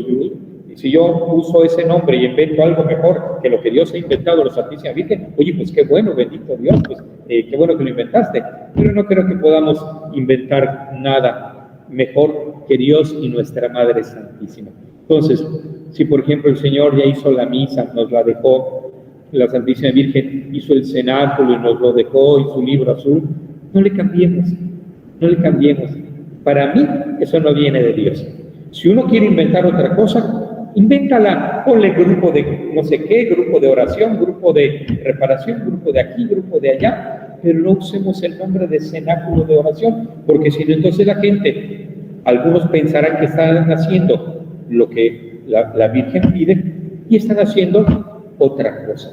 si yo uso ese nombre y invento algo mejor que lo que Dios ha inventado, la Santísima Virgen, oye, pues qué bueno, bendito Dios, pues qué bueno que lo inventaste. Pero no creo que podamos inventar nada mejor que Dios y nuestra Madre Santísima. Entonces, si por ejemplo el Señor ya hizo la misa, nos la dejó, la Santísima Virgen hizo el cenáculo y nos lo dejó, y su Libro Azul, no le cambiemos, no le cambiemos. Para mí, eso no viene de Dios. Si uno quiere inventar otra cosa, invéntala, ponle grupo de no sé qué, grupo de oración, grupo de reparación, grupo de aquí, grupo de allá, pero no usemos el nombre de cenáculo de oración, porque si no, entonces la gente, algunos pensarán que están haciendo lo que la Virgen pide y están haciendo otra cosa.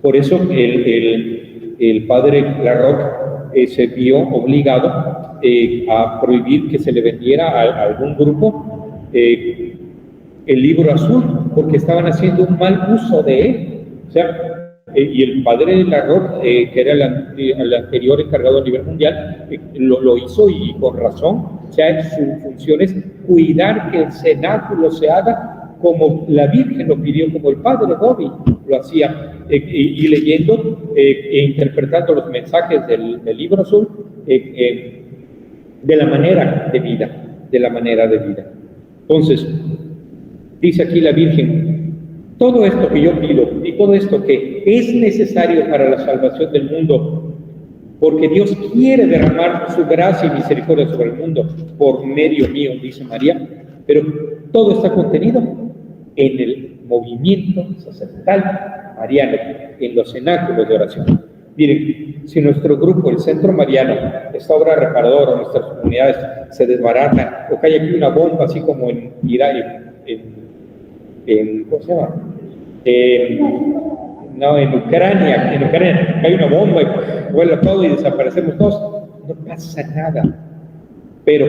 Por eso el padre Larroque se vio obligado a prohibir que se le vendiera a algún grupo el Libro Azul, porque estaban haciendo un mal uso de él. O sea, y el padre Larroque, que era el anterior encargado a nivel mundial, lo hizo y con razón. O sea, su función es cuidar que el cenáculo se haga como la Virgen lo pidió, como el padre Bobby lo hacía, y leyendo e interpretando los mensajes del Libro Azul de la manera de vida, Entonces, dice aquí la Virgen, todo esto que yo pido y todo esto que es necesario para la salvación del mundo, porque Dios quiere derramar su gracia y misericordia sobre el mundo por medio mío, dice María, pero todo está contenido en el movimiento sacerdotal mariano, en los cenáculos de oración. Miren, si nuestro grupo, el Centro Mariano, esta obra reparadora, nuestras comunidades se desbaratan, o cae aquí una bomba, así como en Irak, ¿cómo se llama? En Ucrania cae una bomba y vuela todo y desaparecemos todos, no pasa nada. Pero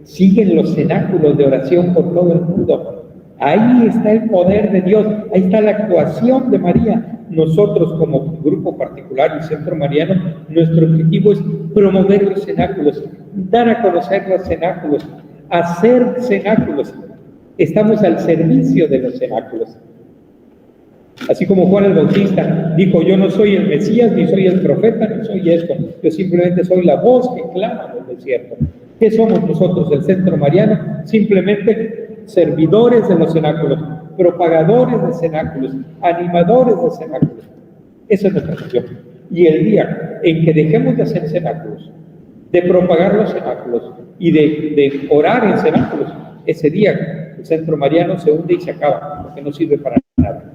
siguen los cenáculos de oración por todo el mundo. Ahí está el poder de Dios, ahí está la actuación de María. Nosotros como grupo particular, el Centro Mariano, nuestro objetivo es promover los cenáculos, dar a conocer los cenáculos, hacer cenáculos. Estamos al servicio de los cenáculos. Así como Juan el Bautista dijo, yo no soy el Mesías, ni soy el profeta, ni soy esto, yo simplemente soy la voz que clama en el desierto. ¿Qué somos nosotros, el Centro Mariano? Simplemente servidores de los cenáculos, propagadores de cenáculos, animadores de cenáculos. Esa es nuestra función. Y el día en que dejemos de hacer cenáculos, de propagar los cenáculos y de orar en cenáculos, ese día el Centro Mariano se hunde y se acaba, porque no sirve para nada.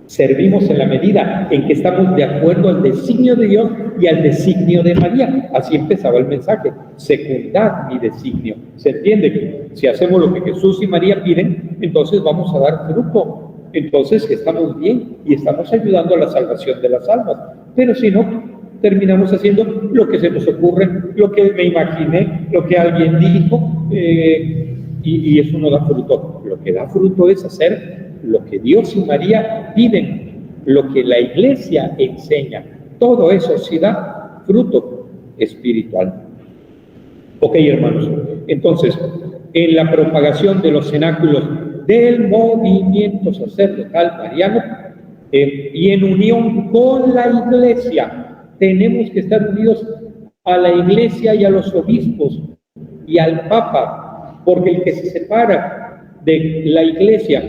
Servimos en la medida en que estamos de acuerdo al designio de Dios y al designio de María. Así empezaba el mensaje, secundad mi designio. ¿Se entiende? Que si hacemos lo que Jesús y María piden, entonces vamos a dar fruto. Entonces estamos bien y estamos ayudando a la salvación de las almas. Pero si no, terminamos haciendo lo que se nos ocurre, lo que me imaginé, lo que alguien dijo, y eso no da fruto. Lo que da fruto es hacer lo que Dios y María piden, lo que la Iglesia enseña. Todo eso sí da fruto espiritual. Ok, hermanos. Entonces, en la propagación de los cenáculos del movimiento sacerdotal mariano y en unión con la Iglesia, tenemos que estar unidos a la Iglesia y a los obispos y al Papa, porque el que se separa de la Iglesia,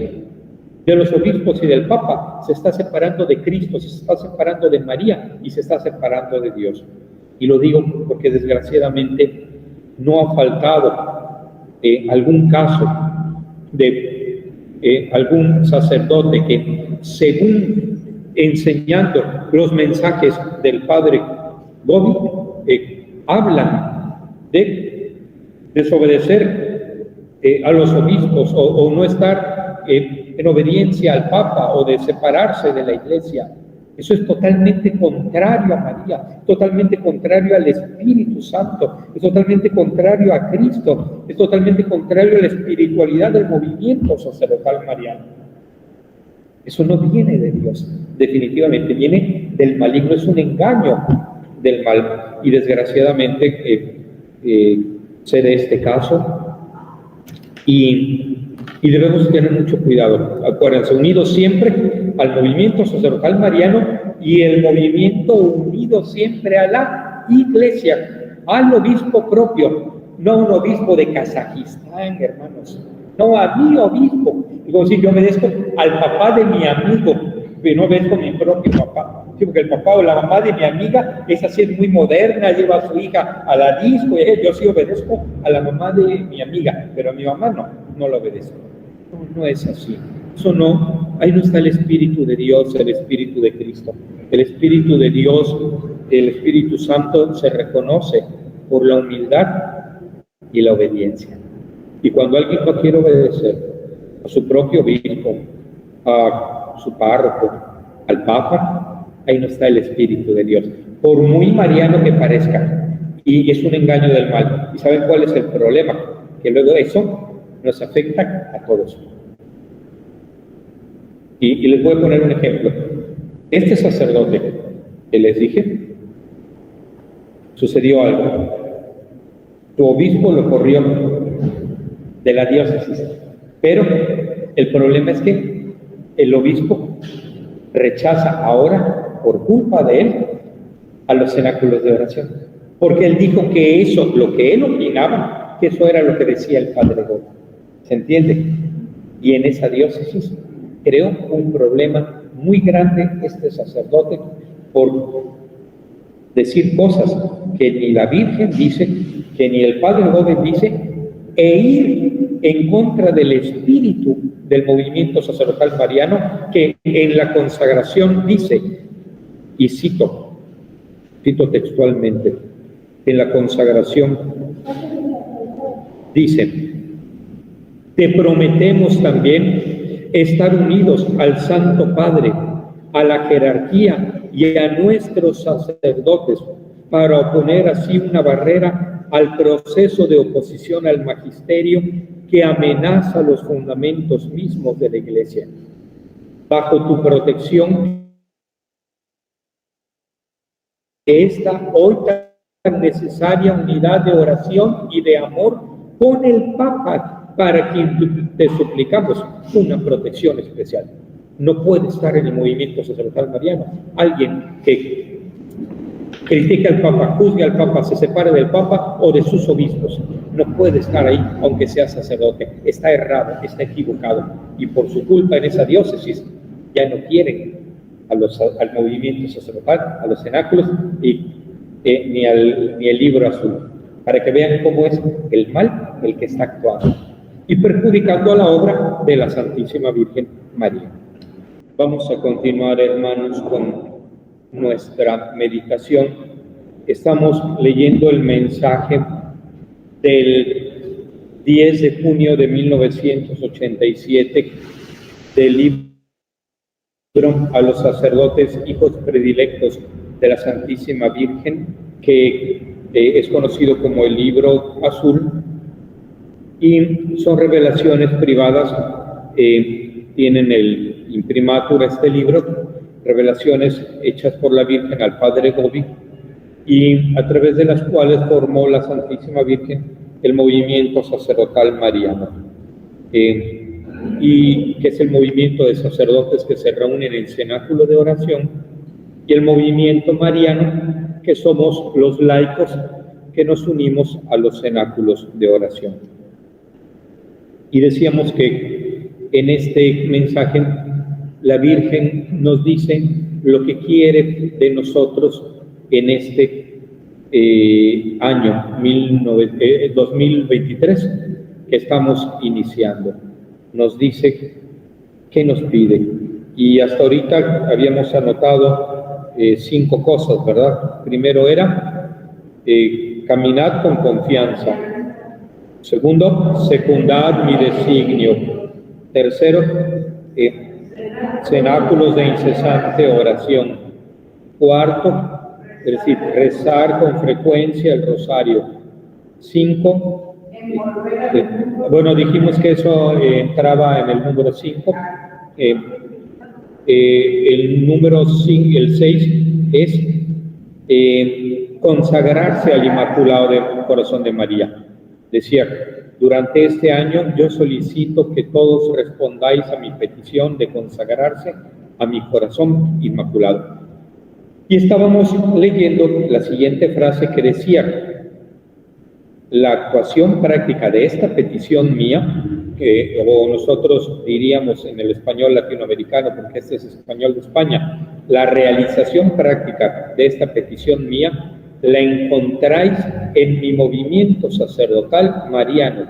de los obispos y del Papa, se está separando de Cristo, se está separando de María y se está separando de Dios. Y lo digo porque desgraciadamente no ha faltado algún caso de algún sacerdote que, según enseñando los mensajes del padre Gobi, hablan de desobedecer a los obispos o no estar en obediencia al Papa o de separarse de la Iglesia. Eso es totalmente contrario a María, totalmente contrario al Espíritu Santo, es totalmente contrario a Cristo, es totalmente contrario a la espiritualidad del movimiento sacerdotal mariano. Eso no viene de Dios, definitivamente viene del maligno, es un engaño del mal. Y desgraciadamente sé de este caso y debemos tener mucho cuidado. Acuérdense, unidos siempre al movimiento sacerdotal mariano y el movimiento unido siempre a la Iglesia, al obispo propio, no a un obispo de Kazajistán, hermanos, no a mi obispo. Digo, si yo obedezco al papá de mi amigo, pero no obedezco a mi propio papá. Sí, porque el papá o la mamá de mi amiga es así, es muy moderna, lleva a su hija a la disco, yo sí obedezco a la mamá de mi amiga, pero a mi mamá no la obedezco. No es así. Eso no, ahí no está el Espíritu de Dios, el Espíritu de Cristo. El Espíritu de Dios, el Espíritu Santo se reconoce por la humildad y la obediencia. Y cuando alguien no quiere obedecer a su propio obispo, a su párroco, al Papa, ahí no está el Espíritu de Dios. Por muy mariano que parezca, y es un engaño del mal. ¿Y saben cuál es el problema? Que luego eso nos afecta a todos. Y les voy a poner un ejemplo. Este sacerdote que les dije, sucedió algo. Tu obispo lo corrió de la diócesis, pero el problema es que el obispo rechaza ahora, por culpa de él, a los cenáculos de oración, porque él dijo que eso, lo que él opinaba, que eso era lo que decía el padre Gobi. ¿Se entiende? Y en esa diócesis creó un problema muy grande este sacerdote por decir cosas que ni la Virgen dice, que ni el padre Gobi dice, e ir en contra del espíritu del movimiento sacerdotal mariano, que en la consagración dice, y cito textualmente, en la consagración dice: te prometemos también estar unidos al Santo Padre, a la jerarquía y a nuestros sacerdotes, para oponer así una barrera al proceso de oposición al magisterio que amenaza los fundamentos mismos de la Iglesia. Bajo tu protección, esta hoy tan necesaria unidad de oración y de amor con el Papa, para quien te suplicamos una protección especial. No puede estar en el movimiento sacerdotal mariano alguien que critique al Papa, juzgue al Papa, se separe del Papa o de sus obispos. No puede estar ahí, aunque sea sacerdote. Está errado, está equivocado. Y por su culpa en esa diócesis ya no quieren al movimiento sacerdotal, a los cenáculos, y ni el libro azul, para que vean cómo es el mal el que está actuando y perjudicando a la obra de la Santísima Virgen María. Vamos a continuar, hermanos, con nuestra meditación. Estamos leyendo el mensaje del 10 de junio de 1987 del libro a los sacerdotes hijos predilectos de la Santísima Virgen, que es conocido como el libro azul, y son revelaciones privadas. Tienen el imprimatur este libro, revelaciones hechas por la Virgen al padre Gobi, y a través de las cuales formó la Santísima Virgen el movimiento sacerdotal mariano, y que es el movimiento de sacerdotes que se reúnen en el cenáculo de oración, y el movimiento mariano, que somos los laicos que nos unimos a los cenáculos de oración. Y decíamos que en este mensaje la Virgen nos dice lo que quiere de nosotros en este año 2023 que estamos iniciando. Nos dice qué nos pide. Y hasta ahorita habíamos anotado 5 cosas, ¿verdad? Primero era caminar con confianza. Segundo, secundar mi designio. Tercero, cenáculos de incesante oración. Cuarto, es decir, rezar con frecuencia el rosario. 5, bueno, dijimos que eso entraba en el número 5. El número 5, el 6 es consagrarse al Inmaculado Corazón de María. Decía, durante este año yo solicito que todos respondáis a mi petición de consagrarse a mi corazón inmaculado. Y estábamos leyendo la siguiente frase que decía, la actuación práctica de esta petición mía, o nosotros diríamos en el español latinoamericano, porque este es español de España, la realización práctica de esta petición mía la encontráis en mi movimiento sacerdotal mariano,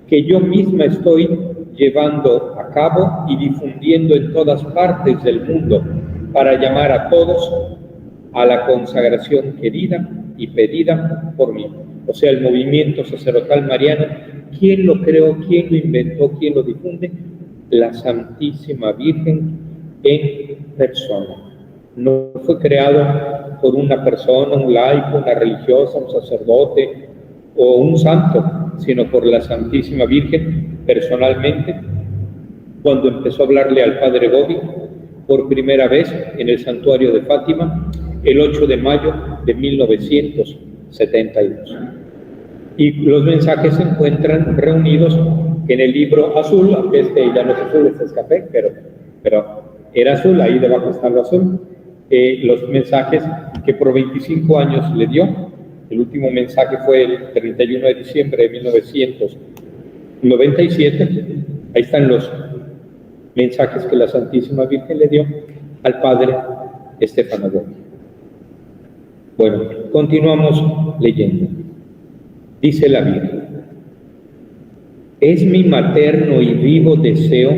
que yo misma estoy llevando a cabo y difundiendo en todas partes del mundo para llamar a todos a la consagración querida y pedida por mí. O sea, el movimiento sacerdotal mariano, ¿quién lo creó? ¿Quién lo inventó? ¿Quién lo difunde? La Santísima Virgen en persona. No fue creado por una persona, un laico, una religiosa, un sacerdote o un santo, sino por la Santísima Virgen personalmente, cuando empezó a hablarle al Padre Gobi por primera vez en el santuario de Fátima, el 8 de mayo de 1972. Y los mensajes se encuentran reunidos en el libro azul, aunque este ya no es azul, este es café, pero era azul, ahí debajo está lo azul. Los mensajes que por 25 años le dio. El último mensaje fue el 31 de diciembre de 1997. Ahí están los mensajes que la Santísima Virgen le dio al Padre Stefano Gobi. Bueno, continuamos leyendo. Dice la Virgen: es mi materno y vivo deseo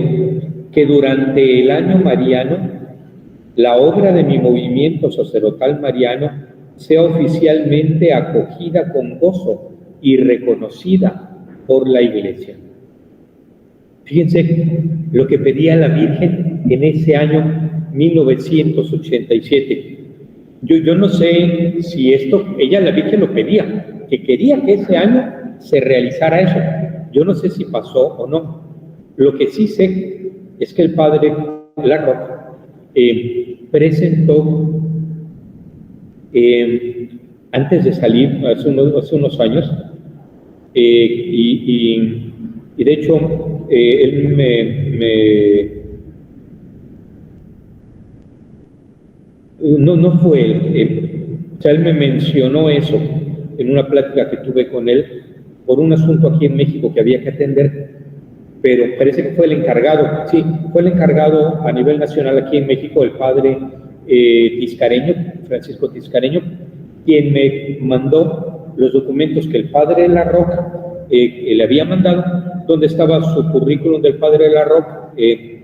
que durante el año mariano la obra de mi movimiento sacerdotal mariano sea oficialmente acogida con gozo y reconocida por la Iglesia. Fíjense lo que pedía la Virgen en ese año 1987. Yo no sé si esto, ella, la Virgen, lo pedía, que quería que ese año se realizara eso. Yo no sé si pasó o no. Lo que sí sé es que el Padre Larroque presentó, antes de salir, hace unos años, y de hecho, él no fue él, o sea, él me mencionó eso en una plática que tuve con él por un asunto aquí en México que había que atender, pero parece que fue el encargado, sí, fue el encargado a nivel nacional aquí en México, el padre Tiscareño, Francisco Tiscareño, quien me mandó los documentos que el padre Larroque le había mandado, donde estaba su currículum del padre Larroque,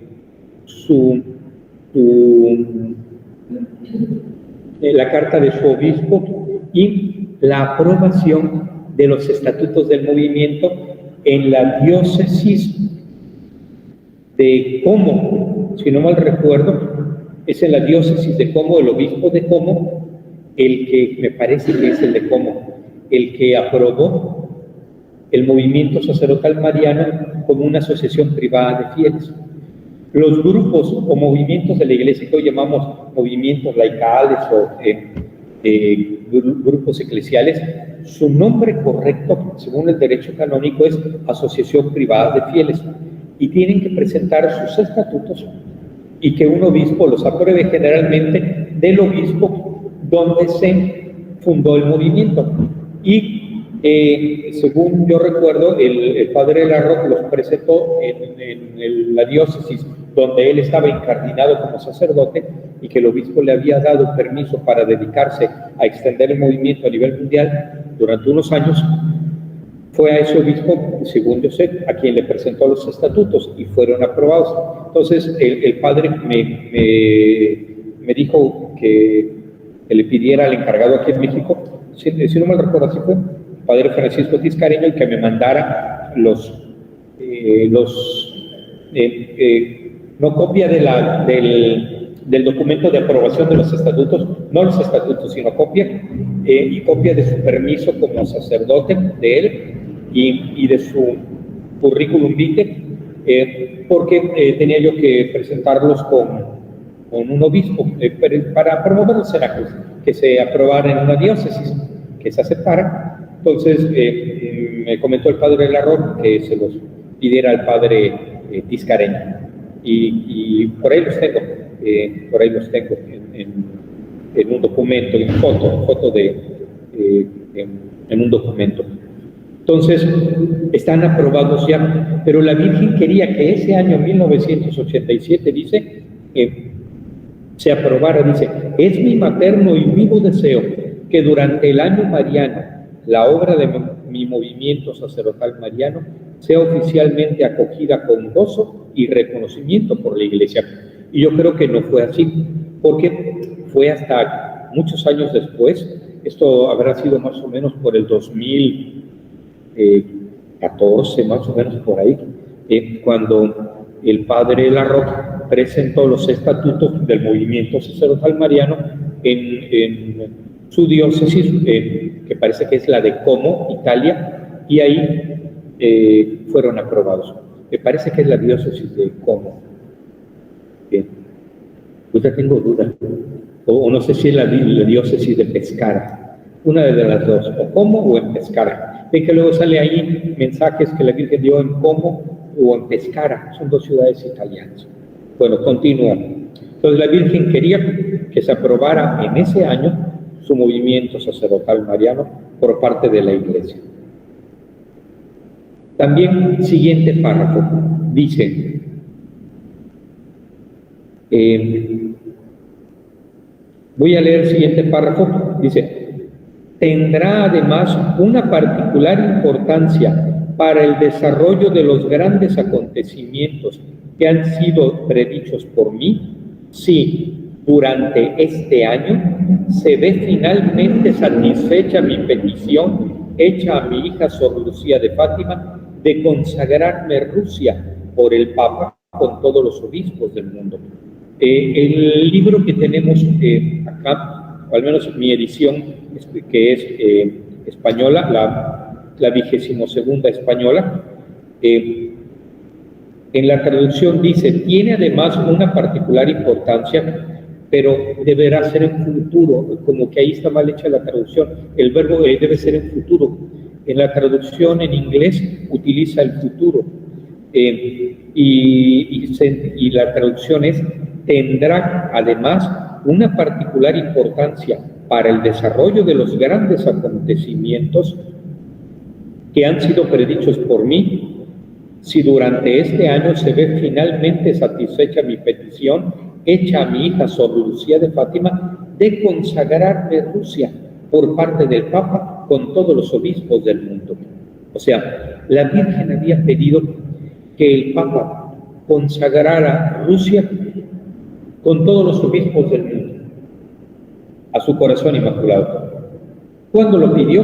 la carta de su obispo y la aprobación de los estatutos del movimiento en la diócesis de Como, si no mal recuerdo, es en la diócesis de Como, el obispo de Como, el que me parece que es el de Como, el que aprobó el movimiento sacerdotal mariano como una asociación privada de fieles. Los grupos o movimientos de la Iglesia que hoy llamamos movimientos laicales o grupos eclesiales, su nombre correcto, según el derecho canónico, es asociación privada de fieles, y tienen que presentar sus estatutos y que un obispo los apruebe, generalmente del obispo donde se fundó el movimiento. Y Según yo recuerdo, el padre Larroque los presentó en la diócesis donde él estaba incardinado como sacerdote y que el obispo le había dado permiso para dedicarse a extender el movimiento a nivel mundial durante unos años. Fue a ese obispo, según yo sé, a quien le presentó los estatutos y fueron aprobados. Entonces, el padre me dijo que le pidiera al encargado aquí en México, si no mal recuerdo, así fue, el padre Francisco Tiscareño, y que me mandara no copia del documento de aprobación de los estatutos, no los estatutos, sino copia, y copia de su permiso como sacerdote de él y de su currículum vitae, porque tenía yo que presentarlos con un obispo para promover los cenaclos, que se aprobara en una diócesis, que se aceptara. Entonces me comentó el padre Larroque que se los pidiera al padre Tiscareño, y por ahí los tengo, en un documento, en foto en un documento. Entonces, están aprobados ya, pero la Virgen quería que ese año 1987, dice, se aprobara, dice, es mi materno y vivo deseo que durante el año mariano la obra de mi movimiento sacerdotal mariano sea oficialmente acogida con gozo y reconocimiento por la Iglesia. Y yo creo que no fue así, porque fue hasta muchos años después, esto habrá sido más o menos por el 2014, más o menos por ahí, cuando el padre Larroque presentó los estatutos del movimiento sacerdotal mariano en su diócesis, que parece que es la de Como, Italia, y ahí fueron aprobados. Me parece que es la diócesis de Como. Pues ya tengo duda, o no sé si es la diócesis de Pescara, una de las dos, o Como o en Pescara. Ven que luego sale ahí mensajes que la Virgen dio en Como o en Pescara, son dos ciudades italianas. Bueno, continúa. Entonces la Virgen quería que se aprobara en ese año su movimiento sacerdotal mariano por parte de la Iglesia. También, siguiente párrafo, dice, voy a leer el siguiente párrafo, dice, tendrá además una particular importancia para el desarrollo de los grandes acontecimientos que han sido predichos por mí, si durante este año se ve finalmente satisfecha mi petición hecha a mi hija Sor Lucía de Fátima de consagrarme Rusia por el Papa con todos los obispos del mundo. El libro que tenemos acá, o al menos mi edición, que es española, la 22ª española, en la traducción dice, tiene además una particular importancia, pero deberá ser en futuro, como que ahí está mal hecha la traducción, el verbo debe ser en futuro. En la traducción en inglés utiliza el futuro, y la traducción es, tendrá además una particular importancia para el desarrollo de los grandes acontecimientos que han sido predichos por mí, si durante este año se ve finalmente satisfecha mi petición hecha a mi hija Sor Lucía de Fátima de consagrarme Rusia por parte del Papa con todos los obispos del mundo. O sea, la Virgen había pedido que el Papa consagrara Rusia con todos los obispos del mundo a su corazón inmaculado. ¿Cuándo lo pidió?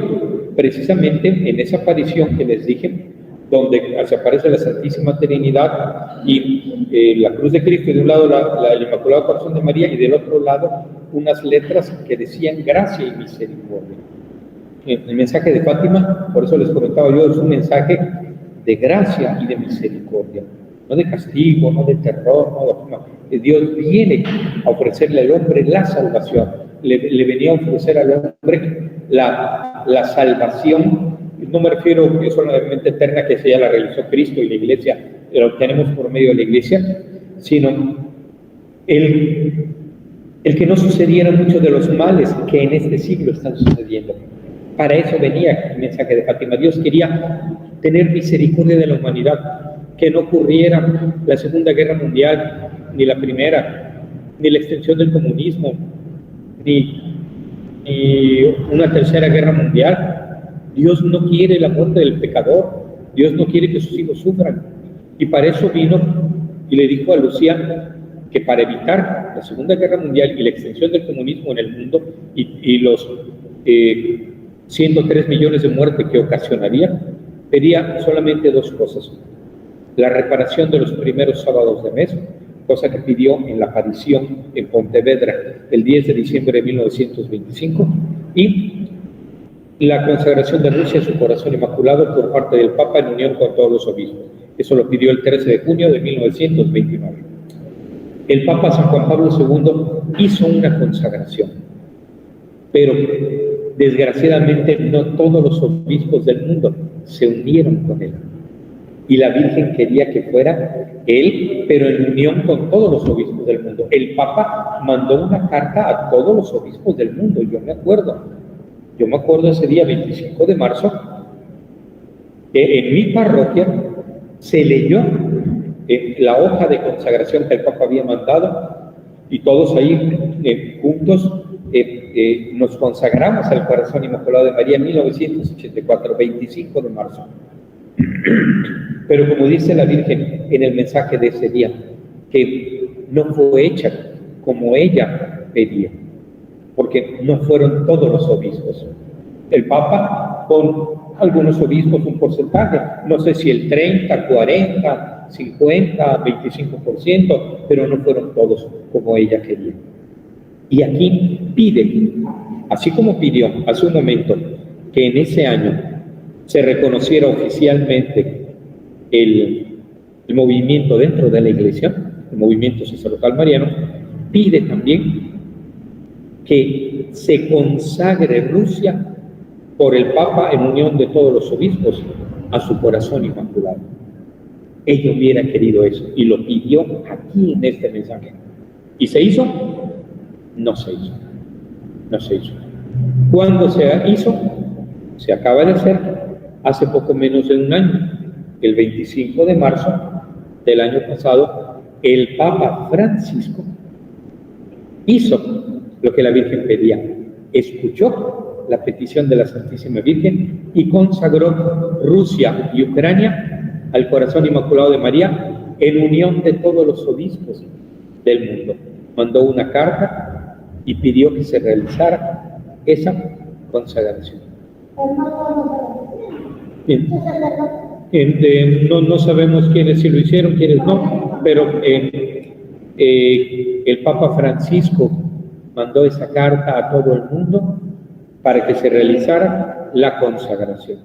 Precisamente en esa aparición que les dije, donde se aparece la Santísima Trinidad y la cruz de Cristo, y de un lado el Inmaculado Corazón de María, y del otro lado unas letras que decían gracia y misericordia. El mensaje de Fátima, por eso les comentaba yo, es un mensaje de gracia y de misericordia, no de castigo, no de terror, no. Dios viene a ofrecerle al hombre la salvación, le venía a ofrecer al hombre la salvación. No me refiero solamente eterna, que sea la realizó Cristo y la Iglesia, lo obtenemos por medio de la Iglesia, sino el que no sucedieran muchos de los males que en este siglo están sucediendo. Para eso venía el mensaje de Fátima. Dios quería tener misericordia de la humanidad, que no ocurriera la Segunda Guerra Mundial, ni la Primera, ni la extensión del comunismo, ni una Tercera Guerra Mundial. Dios no quiere la muerte del pecador, Dios no quiere que sus hijos sufran. Y para eso vino y le dijo a Lucía que para evitar la Segunda Guerra Mundial y la extensión del comunismo en el mundo y los 103 millones de muertes que ocasionaría, pedía solamente dos cosas: la reparación de los primeros sábados de mes, cosa que pidió en la aparición en Pontevedra el 10 de diciembre de 1925, y la consagración de Rusia a su corazón inmaculado por parte del Papa en unión con todos los obispos. Eso lo pidió el 13 de junio de 1929. El Papa San Juan Pablo II hizo una consagración, pero desgraciadamente no todos los obispos del mundo se unieron con él. Y la Virgen quería que fuera él, pero en unión con todos los obispos del mundo. El Papa mandó una carta a todos los obispos del mundo. Yo me acuerdo ese día, 25 de marzo, que en mi parroquia se leyó la hoja de consagración que el Papa había mandado, y todos ahí juntos nos consagramos al corazón inmaculado de María en 1984, 25 de marzo. Pero como dice la Virgen en el mensaje de ese día, que no fue hecha como ella pedía, porque no fueron todos los obispos. El Papa, con algunos obispos, un porcentaje, no sé si el 30, 40, 50, 25%, pero no fueron todos como ella quería. Y aquí pide, así como pidió hace un momento, que en ese año se reconociera oficialmente el movimiento dentro de la Iglesia, el movimiento sacerdotal mariano, pide también que se consagre Rusia por el Papa en unión de todos los obispos a su corazón inmaculado. Ella hubiera querido eso y lo pidió aquí en este mensaje. ¿Y se hizo? No se hizo. No se hizo. ¿Cuándo se hizo? Se acaba de hacer hace poco menos de un año. El 25 de marzo del año pasado, el Papa Francisco hizo lo que la Virgen pedía. Escuchó la petición de la Santísima Virgen y consagró Rusia y Ucrania al corazón inmaculado de María en unión de todos los obispos del mundo. Mandó una carta y pidió que se realizara esa consagración. Bien. No sabemos quiénes sí lo hicieron, quiénes no, pero el Papa Francisco mandó esa carta a todo el mundo para que se realizara la consagración.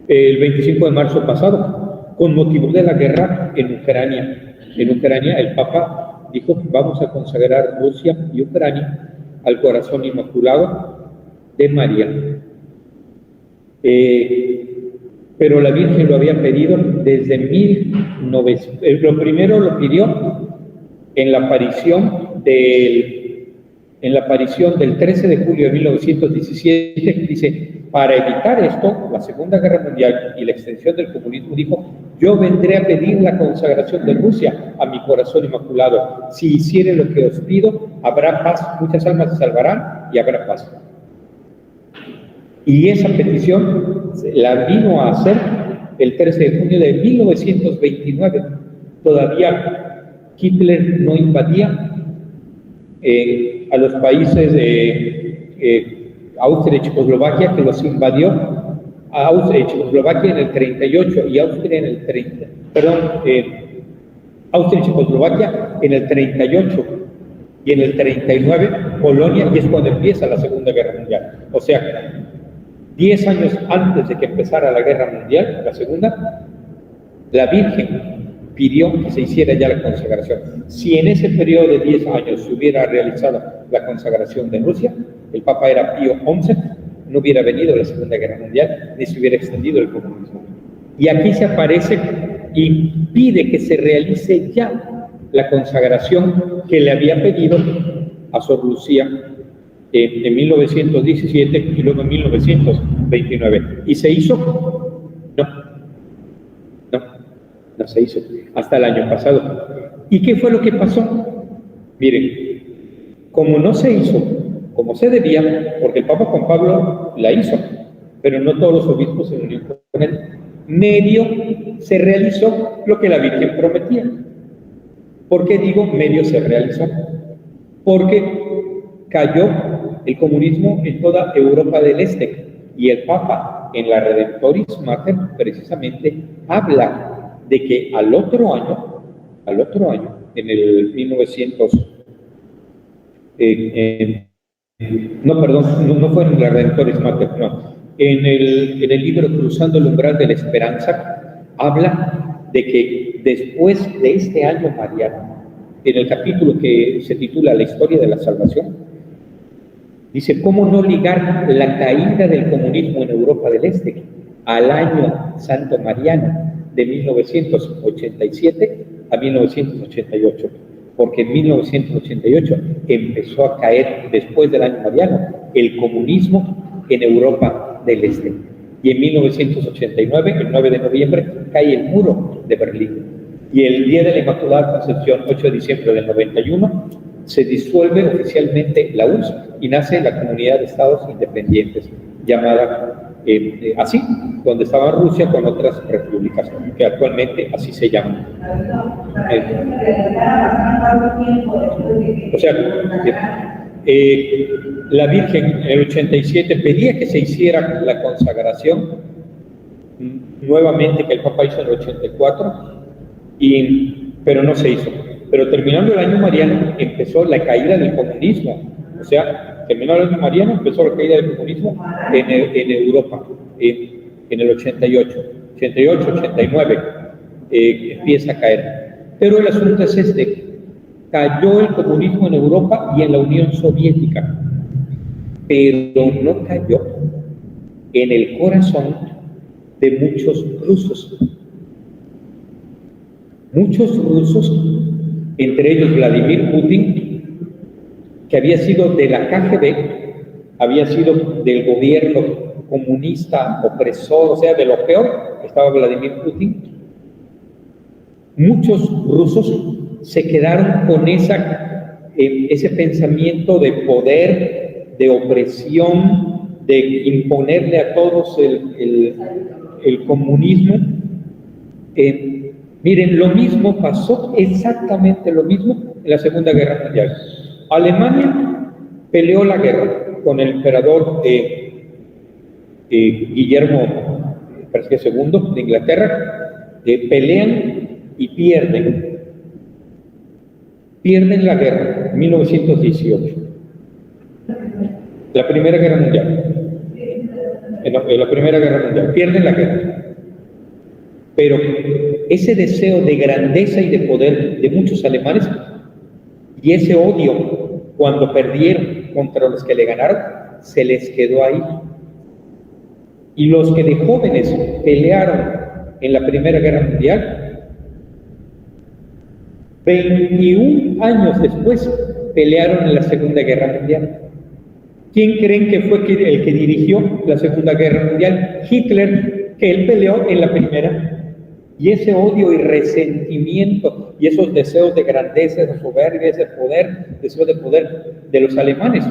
El 25 de marzo pasado, con motivo de la guerra en Ucrania, el Papa dijo: vamos a consagrar Rusia y Ucrania al corazón inmaculado de María. Pero la Virgen lo había pedido desde 1900. Lo primero lo pidió en la aparición del 13 de julio de 1917. Dice: para evitar esto, la Segunda Guerra Mundial y la extensión del comunismo, dijo: yo vendré a pedir la consagración de Rusia a mi corazón inmaculado. Si hiciere lo que os pido, habrá paz, muchas almas se salvarán y habrá paz. Y esa petición la vino a hacer el 13 de junio de 1929. Todavía Hitler no invadía a los países de Austria y Checoslovaquia, que los invadió a Austria y Checoslovaquia en el 38 y Austria en el 30. Austria y Checoslovaquia en el 38 y en el 39 Polonia, y es cuando empieza la Segunda Guerra Mundial. O sea, 10 años antes de que empezara la Guerra Mundial, la Segunda, la Virgen pidió que se hiciera ya la consagración. Si en ese periodo de 10 años se hubiera realizado la consagración de Rusia, el Papa era Pío XI, no hubiera venido la Segunda Guerra Mundial, ni se hubiera extendido el comunismo. Y aquí se aparece y pide que se realice ya la consagración que le había pedido a Sor Lucía en 1917 y luego en 1929. ¿Y se hizo? No se hizo, hasta el año pasado. ¿Y qué fue lo que pasó? Miren, como no se hizo como se debía, porque el Papa Juan Pablo la hizo, pero no todos los obispos se unieron con él, medio se realizó lo que la Virgen prometía. ¿Por qué digo medio se realizó? Porque cayó el comunismo en toda Europa del Este, y el Papa en la Redemptoris Mater precisamente habla de que al otro año, en el 1900, no fue en la Redemptoris Mater, no, en el libro Cruzando el umbral de la esperanza, habla de que después de este año mariano, en el capítulo que se titula La historia de la salvación, dice, ¿cómo no ligar la caída del comunismo en Europa del Este al año santo mariano de 1987 a 1988? Porque en 1988 empezó a caer, después del año mariano, el comunismo en Europa del Este. Y en 1989, el 9 de noviembre, cae el muro de Berlín. Y el día de la Inmaculada Concepción, 8 de diciembre del 91, se disuelve oficialmente la URSS y nace la Comunidad de Estados Independientes, llamada así, donde estaba Rusia con otras repúblicas, que actualmente así se llaman. O sea, la Virgen en el 87 pedía que se hiciera la consagración, nuevamente que el Papa hizo en el 84, pero no se hizo. Pero terminando el año mariano empezó la caída del comunismo. O sea, terminó el año mariano, empezó la caída del comunismo en Europa, en el 88, 89, empieza a caer. Pero el asunto es cayó el comunismo en Europa y en la Unión Soviética, pero no cayó en el corazón de muchos rusos. Muchos rusos, entre ellos Vladimir Putin, que había sido de la KGB, había sido del gobierno comunista opresor, o sea, de lo peor, estaba Vladimir Putin. Muchos rusos se quedaron con ese pensamiento de poder, de opresión, de imponerle a todos el comunismo. Miren, lo mismo pasó, exactamente lo mismo en la Segunda Guerra Mundial. Alemania peleó la guerra con el emperador Guillermo II de Inglaterra, pelean y pierden. Pierden la guerra en 1918. La Primera Guerra Mundial. En la Primera Guerra Mundial. Pierden la guerra. Pero ese deseo de grandeza y de poder de muchos alemanes y ese odio cuando perdieron contra los que le ganaron, se les quedó ahí. Y los que de jóvenes pelearon en la Primera Guerra Mundial, 21 años después pelearon en la Segunda Guerra Mundial. ¿Quién creen que fue el que dirigió la Segunda Guerra Mundial? Hitler, que él peleó en la Primera. Y ese odio y resentimiento y esos deseos de grandeza, de soberbia, ese poder, deseo de poder de los alemanes,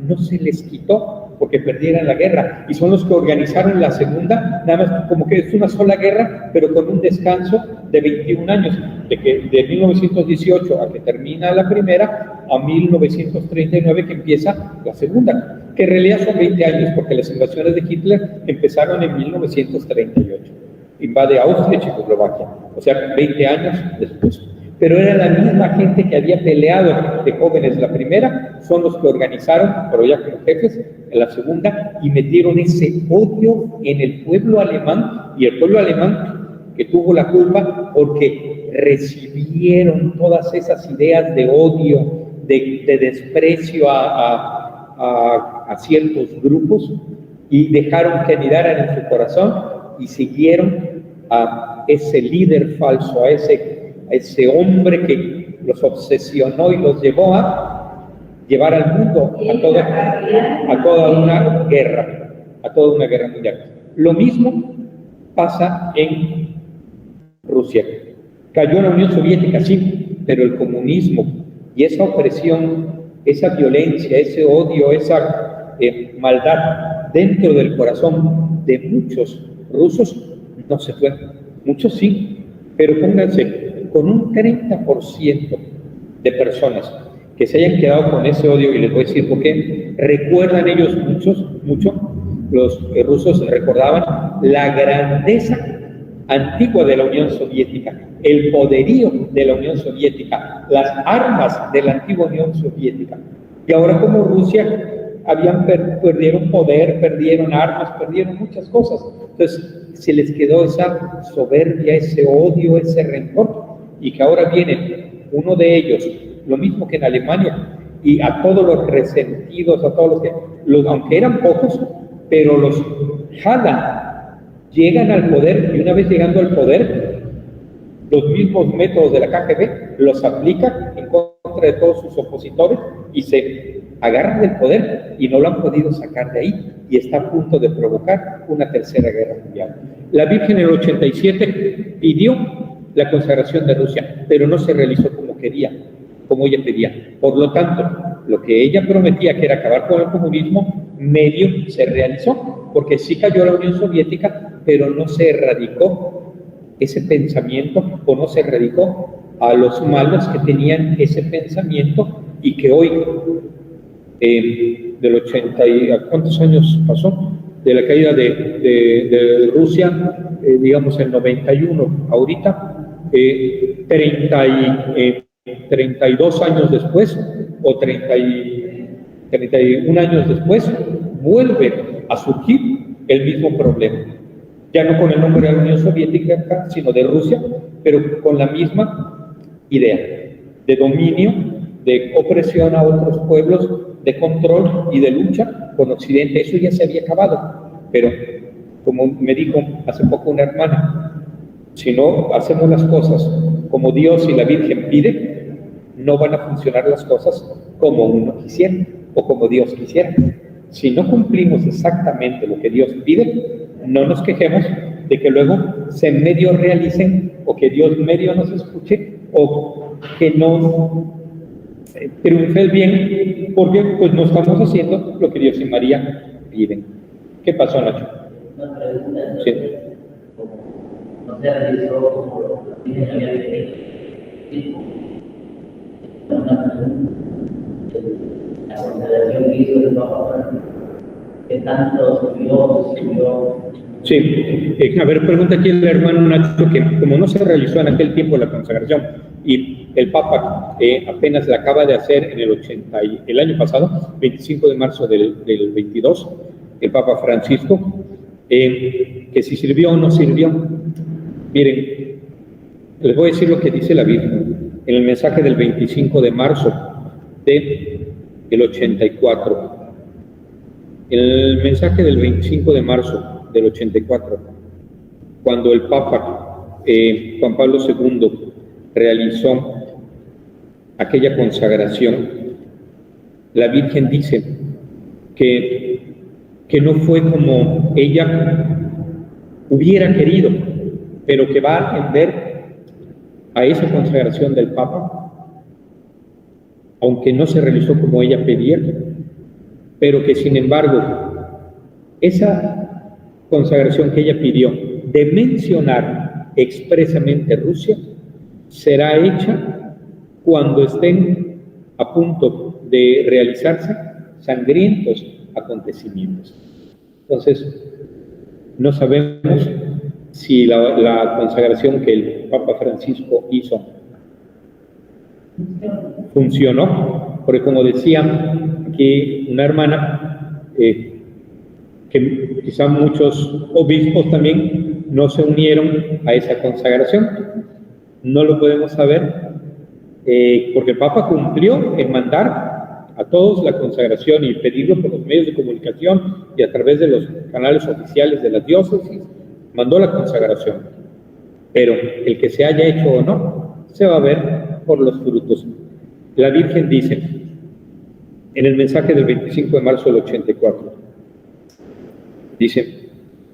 no se les quitó porque perdieran la guerra. Y son los que organizaron la segunda, nada más como que es una sola guerra, pero con un descanso de 21 años, de 1918 a que termina la primera, a 1939 que empieza la segunda, que en realidad son 20 años, porque las invasiones de Hitler empezaron en 1938. Invade Austria y Checoslovaquia, o sea, 20 años después. Pero era la misma gente que había peleado de jóvenes la primera, son los que organizaron, pero ya como jefes, en la segunda, y metieron ese odio en el pueblo alemán, y el pueblo alemán que tuvo la culpa porque recibieron todas esas ideas de odio, de desprecio a ciertos grupos, y dejaron que anidaran en su corazón, y siguieron a ese líder falso, a ese hombre que los obsesionó y los llevó a llevar al mundo a toda una guerra mundial. Lo mismo pasa en Rusia. Cayó en la Unión Soviética, sí, pero el comunismo y esa opresión, esa violencia, ese odio, esa maldad dentro del corazón de muchos rusos no se fue. Muchos sí, pero pónganse, con un 30% de personas que se hayan quedado con ese odio, y les voy a decir por qué, recuerdan ellos mucho, los rusos recordaban la grandeza antigua de la Unión Soviética, el poderío de la Unión Soviética, las armas de la antigua Unión Soviética. Y ahora como Rusia perdieron poder, perdieron armas, perdieron muchas cosas. Entonces se les quedó esa soberbia, ese odio, ese rencor, y que ahora viene uno de ellos, lo mismo que en Alemania, y a todos los resentidos, a todos aunque eran pocos, pero los jalan, llegan al poder, y una vez llegando al poder, los mismos métodos de la KGB los aplican en contra de todos sus opositores y se agarran del poder y no lo han podido sacar de ahí, y está a punto de provocar una tercera guerra mundial. La Virgen en el 87 pidió la consagración de Rusia, pero no se realizó como quería, como ella pedía. Por lo tanto, lo que ella prometía, que era acabar con el comunismo, medio se realizó, porque sí cayó la Unión Soviética, pero no se erradicó ese pensamiento, o no se erradicó a los malos que tenían ese pensamiento, y que hoy, del 80 y ¿cuántos años pasó? De la caída de Rusia, digamos el 91, ahorita, 32 años después, o 31 años después, vuelve a surgir el mismo problema. Ya no con el nombre de la Unión Soviética, sino de Rusia, pero con la misma idea de dominio, de opresión a otros pueblos, de control y de lucha con Occidente. Eso ya se había acabado, pero como me dijo hace poco una hermana, si no hacemos las cosas como Dios y la Virgen pide, no van a funcionar las cosas como uno quisiera o como Dios quisiera. Si no cumplimos exactamente lo que Dios pide, no nos quejemos de que luego se medio realicen, o que Dios medio nos escuche, o que no triunfe el bien, porque pues no estamos haciendo lo que Dios y María piden. ¿Qué pasó, Nacho? Una pregunta. Sí. No se realizó como lo que había pedido. Una pregunta. La consideración que hizo el Papa, que tanto subió. Sí, a ver, pregunta aquí el hermano Nacho, que como no se realizó en aquel tiempo la consagración, y el Papa apenas la acaba de hacer en el año pasado, 25 de marzo del 22, el Papa Francisco, que si sirvió o no sirvió. Miren, les voy a decir lo que dice la Virgen en el mensaje del 25 de marzo del 84. El mensaje del 25 de marzo del 84, cuando el Papa Juan Pablo II realizó aquella consagración, la Virgen dice que no fue como ella hubiera querido, pero que va a atender a esa consagración del Papa, aunque no se realizó como ella pedía, pero que sin embargo esa consagración que ella pidió de mencionar expresamente Rusia será hecha cuando estén a punto de realizarse sangrientos acontecimientos. Entonces, no sabemos si la consagración que el Papa Francisco hizo funcionó, porque como decía aquí una hermana, que quizá muchos obispos también no se unieron a esa consagración. No lo podemos saber, porque el Papa cumplió en mandar a todos la consagración y pedirlo por los medios de comunicación y a través de los canales oficiales de las diócesis, mandó la consagración. Pero el que se haya hecho o no, se va a ver por los frutos. La Virgen dice en el mensaje del 25 de marzo del 84. Dice,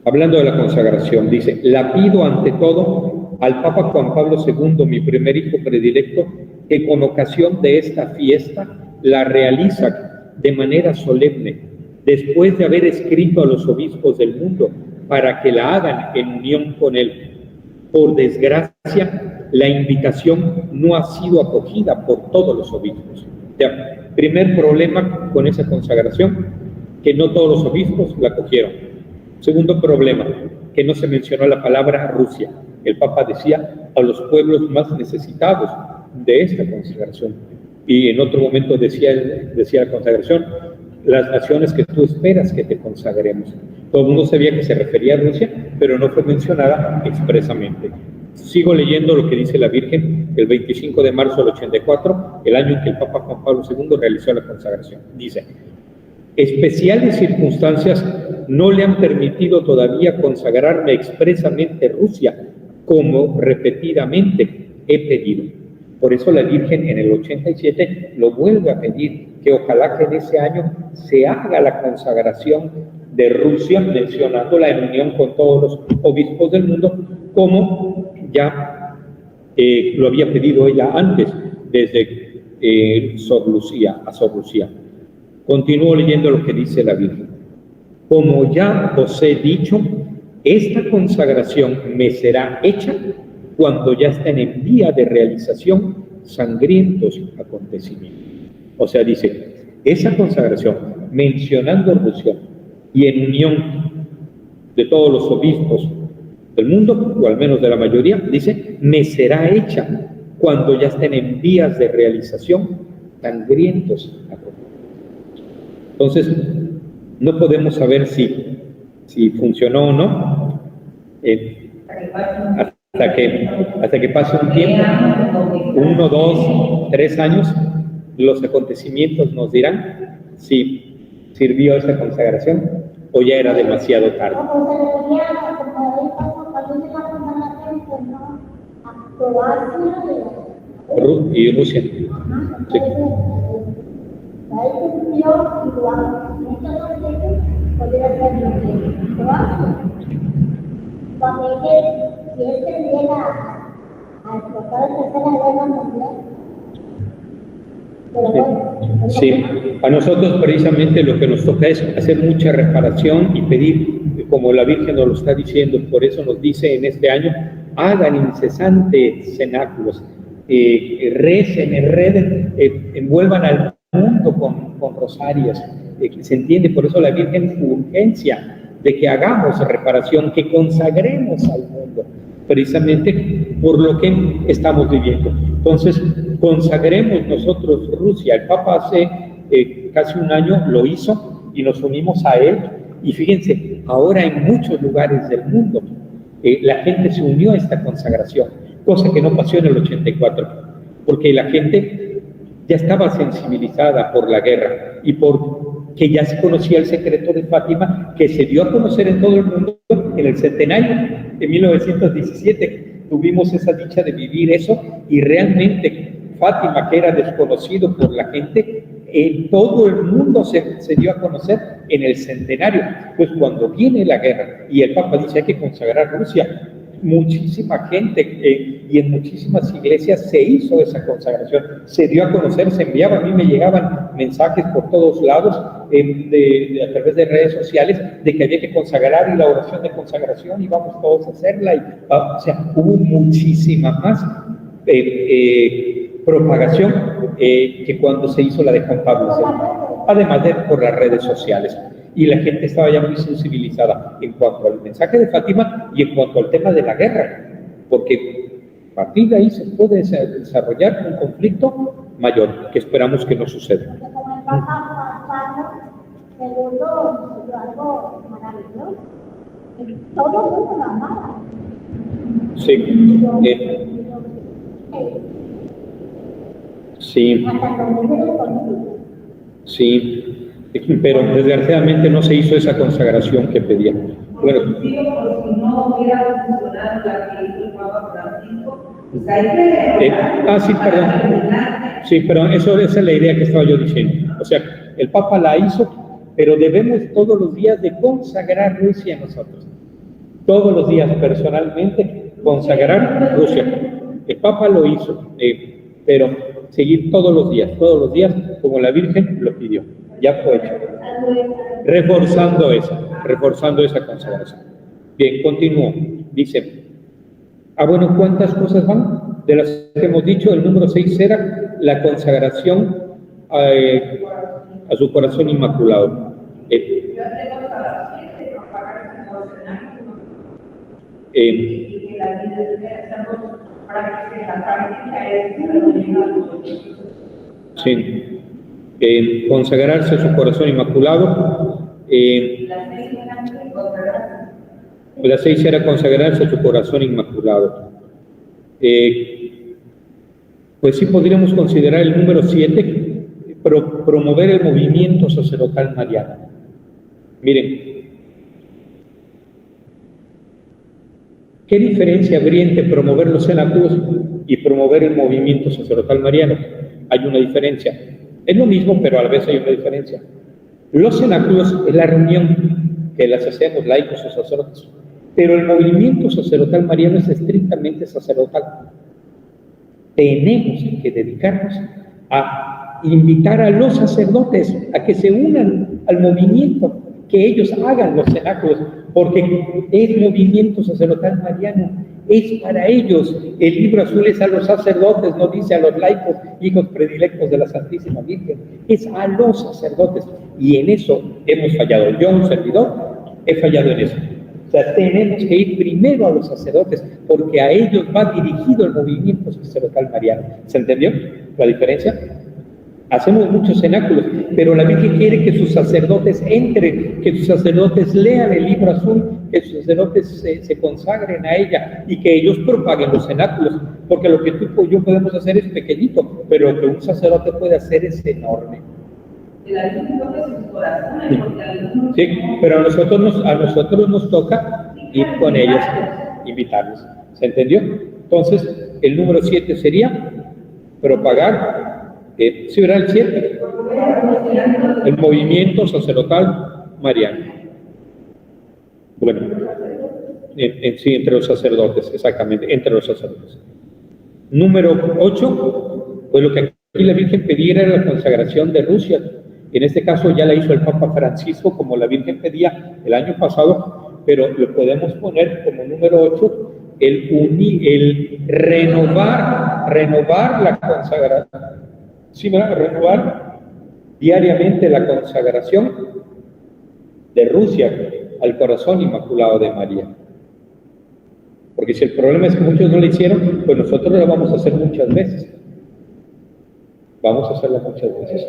hablando de la consagración, dice, la pido ante todo al Papa Juan Pablo II, mi primer hijo predilecto, que con ocasión de esta fiesta la realiza de manera solemne, después de haber escrito a los obispos del mundo para que la hagan en unión con él. Por desgracia, la invitación no ha sido acogida por todos los obispos. Ya, primer problema con esa consagración, que no todos los obispos la acogieron. Segundo problema, que no se mencionó la palabra Rusia. El Papa decía a los pueblos más necesitados de esta consagración. Y en otro momento decía la consagración, las naciones que tú esperas que te consagremos. Todo el mundo sabía que se refería a Rusia, pero no fue mencionada expresamente. Sigo leyendo lo que dice la Virgen el 25 de marzo del 84, el año en que el Papa Juan Pablo II realizó la consagración. Dice, especiales circunstancias no le han permitido todavía consagrarme expresamente Rusia, como repetidamente he pedido. Por eso la Virgen en el 87 lo vuelve a pedir, que ojalá que en ese año se haga la consagración de Rusia, mencionándola en unión con todos los obispos del mundo, como ya lo había pedido ella antes, desde Sor Lucía a Sor Lucía. Continúo leyendo lo que dice la Virgen. Como ya os he dicho, esta consagración me será hecha cuando ya estén en vía de realización sangrientos acontecimientos. O sea, dice, esa consagración, mencionando Rusia y en unión de todos los obispos del mundo, o al menos de la mayoría, dice, me será hecha cuando ya estén en vías de realización sangrientos acontecimientos. Entonces, no podemos saber si funcionó o no, hasta que pase un tiempo, 1, 2, 3 años, los acontecimientos nos dirán si sirvió esa consagración o ya era demasiado tarde. Y Rusia. Sí. Sí, a nosotros precisamente lo que nos toca es hacer mucha reparación y pedir, como la Virgen nos lo está diciendo, por eso nos dice en este año, hagan incesantes cenáculos, recen, enreden, envuelvan al mundo con rosarios, se entiende, por eso la Virgen urgencia de que hagamos reparación, que consagremos al mundo, precisamente por lo que estamos viviendo. Entonces, consagremos nosotros Rusia. El Papa hace casi un año lo hizo y nos unimos a él. Y fíjense, ahora en muchos lugares del mundo la gente se unió a esta consagración, cosa que no pasó en el 84, porque la gente ya estaba sensibilizada por la guerra y por que ya se conocía el secreto de Fátima, que se dio a conocer en todo el mundo en el centenario de 1917. Tuvimos esa dicha de vivir eso y realmente Fátima, que era desconocido por la gente, en todo el mundo se dio a conocer en el centenario. Pues cuando viene la guerra y el Papa dice hay que consagrar Rusia, muchísima gente y en muchísimas iglesias se hizo esa consagración, se dio a conocer, se enviaba, a mí me llegaban mensajes por todos lados a través de redes sociales de que había que consagrar y la oración de consagración y vamos todos a hacerla, o sea, hubo muchísima más propagación que cuando se hizo la de Juan Pablo II, además de por las redes sociales. Y la gente estaba ya muy sensibilizada en cuanto al mensaje de Fátima y en cuanto al tema de la guerra, porque a partir de ahí se puede desarrollar un conflicto mayor, que esperamos que no suceda. Sí. Sí. Sí. Pero desgraciadamente no se hizo esa consagración que pedían. Bueno, si no hubiera funcionado la que hizo el Papa Francisco, pues hay que sí, perdón. Sí, pero esa es la idea que estaba yo diciendo. O sea, El Papa la hizo, pero debemos todos los días de consagrar Rusia nosotros. Todos los días personalmente consagrar Rusia. El Papa lo hizo, pero seguir todos los días, como la Virgen lo pidió. Ya fue hecho. Reforzando esa consagración. Bien, continúo. Dice, bueno, ¿cuántas cosas van? De las que hemos dicho, el número 6 era la consagración a su corazón inmaculado. Sí, consagrarse a su corazón inmaculado. La 6 era consagrarse a su corazón inmaculado. Pues sí podríamos considerar el número 7, promover el movimiento sacerdotal mariano. Miren, ¿qué diferencia habría entre promover los cenáculos y promover el movimiento sacerdotal mariano? Hay una diferencia. Es lo mismo, pero a la vez hay una diferencia. Los cenáculos es la reunión que las hacemos laicos o sacerdotes, pero el movimiento sacerdotal mariano es estrictamente sacerdotal. Tenemos que dedicarnos a invitar a los sacerdotes a que se unan al movimiento, que ellos hagan los cenáculos, porque es movimiento sacerdotal mariano, es para ellos. El libro azul es a los sacerdotes, no dice a los laicos, hijos predilectos de la Santísima Virgen, es a los sacerdotes, y en eso hemos fallado. Yo, un servidor, he fallado en eso. O sea, tenemos que ir primero a los sacerdotes, porque a ellos va dirigido el movimiento sacerdotal mariano. ¿Se entendió la diferencia? Hacemos muchos cenáculos, pero la Virgen quiere que sus sacerdotes entren, que sus sacerdotes lean el libro azul, que sus sacerdotes se consagren a ella y que ellos propaguen los cenáculos, porque lo que tú y yo podemos hacer es pequeñito, pero lo que un sacerdote puede hacer es enorme. Sí, pero a nosotros nos toca ir con ellos, invitarlos. ¿Se entendió? Entonces, el número 7 sería propagar. ¿Sí verá el 7? El movimiento sacerdotal mariano. Bueno, sí, entre los sacerdotes, exactamente, entre los sacerdotes. Número 8, pues lo que aquí la Virgen pedía era la consagración de Rusia. En este caso ya la hizo el Papa Francisco, como la Virgen pedía el año pasado, pero lo podemos poner como número 8, el renovar la consagración. Sí, renovar diariamente la consagración de Rusia al corazón inmaculado de María. Porque si el problema es que muchos no lo hicieron, pues nosotros lo vamos a hacer muchas veces. Vamos a hacerlo muchas veces.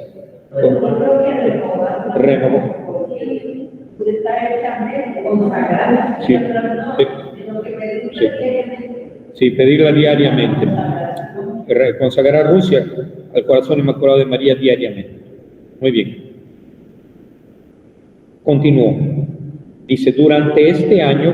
Renovar. Sí, pedirla diariamente. Consagrar Rusia al corazón inmaculado de María diariamente. Muy bien. Continúo. Dice, durante este año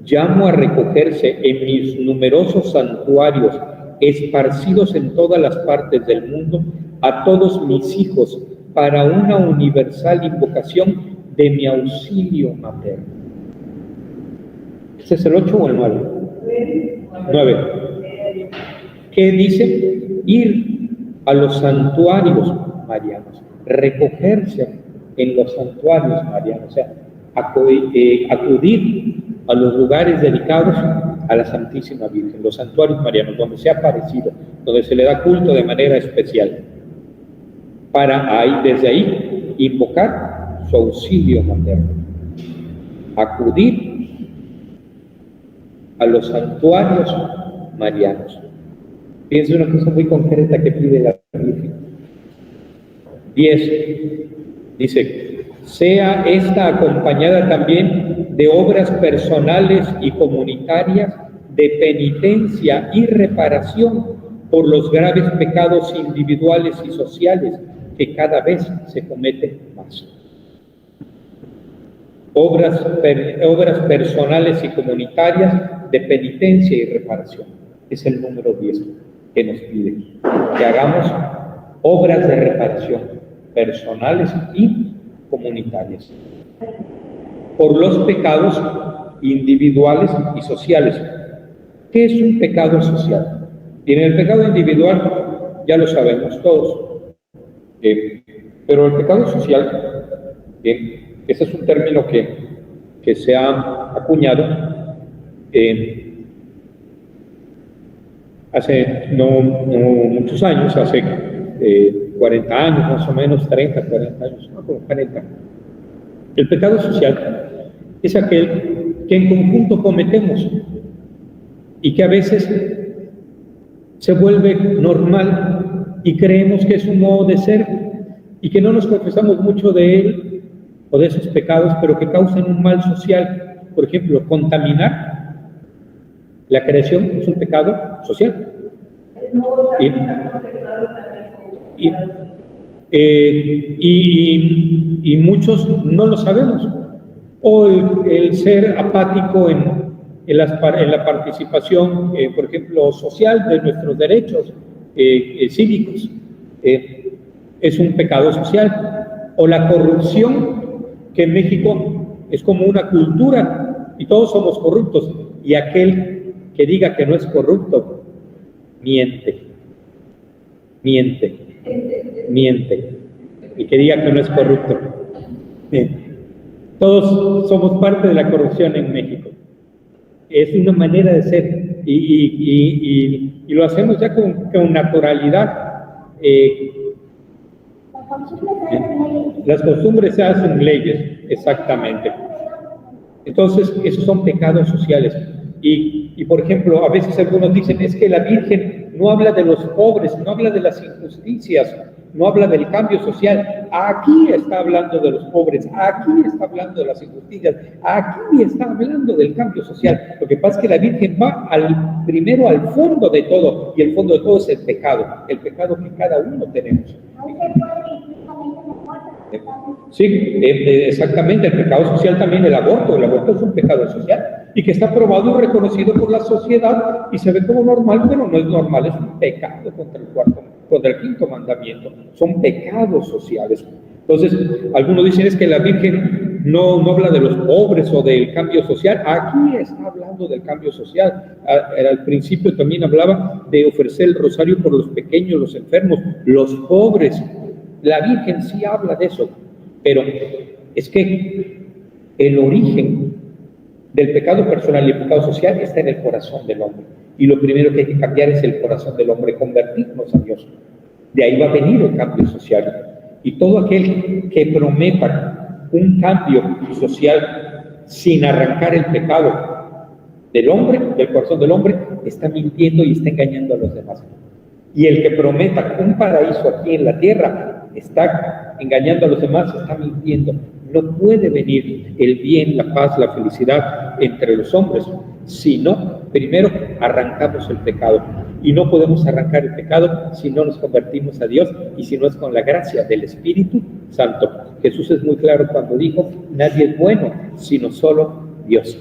llamo a recogerse en mis numerosos santuarios esparcidos en todas las partes del mundo a todos mis hijos para una universal invocación de mi auxilio materno. ¿Este es el 8 o el 9? 9. ¿Qué dice? Ir a los santuarios marianos, recogerse en los santuarios marianos, o sea, acudir a los lugares dedicados a la Santísima Virgen, los santuarios marianos, donde se ha aparecido, donde se le da culto de manera especial, para desde ahí invocar su auxilio materno, acudir a los santuarios marianos. Fíjense una cosa muy concreta que pide la Virgen. 10. Dice, sea esta acompañada también de obras personales y comunitarias de penitencia y reparación por los graves pecados individuales y sociales que cada vez se cometen más. Obras personales y comunitarias de penitencia y reparación. Es el número 10 que nos pide. Que hagamos obras de reparación. personales y comunitarias, por los pecados individuales y sociales. ¿Qué es un pecado social? Y en el pecado individual ya lo sabemos todos, pero el pecado social, ese es un término que se ha acuñado hace no muchos años, hace 40 años más o menos, 30, 40 años, no, como 40. El pecado social es aquel que en conjunto cometemos y que a veces se vuelve normal y creemos que es un modo de ser y que no nos confesamos mucho de él o de esos pecados, pero que causan un mal social. Por ejemplo, contaminar la creación es un pecado social. Y muchos no lo sabemos. O el ser apático en la participación, por ejemplo, social de nuestros derechos cívicos, es un pecado social. O la corrupción, que en México es como una cultura y todos somos corruptos, y aquel que diga que no es corrupto, miente, y que diga que no es corrupto. Todos somos parte de la corrupción en México. Es una manera de ser y lo hacemos ya con naturalidad. Las costumbres se hacen leyes, exactamente. Entonces, esos son pecados sociales. Y por ejemplo, a veces algunos dicen, es que la Virgen no habla de los pobres, no habla de las injusticias, no habla del cambio social. Aquí está hablando de los pobres, aquí está hablando de las injusticias, aquí está hablando del cambio social. Lo que pasa es que la Virgen va primero al fondo de todo, y el fondo de todo es el pecado que cada uno tenemos. Sí, exactamente, el pecado social también, el aborto es un pecado social y que está aprobado y reconocido por la sociedad y se ve como normal, pero no es normal, es un pecado contra el quinto mandamiento, son pecados sociales. Entonces, algunos dicen es que la Virgen no habla de los pobres o del cambio social. Aquí está hablando del cambio social. Al principio también hablaba de ofrecer el rosario por los pequeños, los enfermos, los pobres. La Virgen sí habla de eso, pero es que el origen del pecado personal y el pecado social está en el corazón del hombre. Y lo primero que hay que cambiar es el corazón del hombre, convertirnos a Dios. De ahí va a venir el cambio social. Y todo aquel que prometa un cambio social sin arrancar el pecado del hombre, del corazón del hombre, está mintiendo y está engañando a los demás. Y el que prometa un paraíso aquí en la tierra está engañando a los demás, está mintiendo. No puede venir el bien, la paz, la felicidad entre los hombres, si no, primero arrancamos el pecado. Y no podemos arrancar el pecado si no nos convertimos a Dios y si no es con la gracia del Espíritu Santo. Jesús es muy claro cuando dijo, nadie es bueno, sino solo Dios.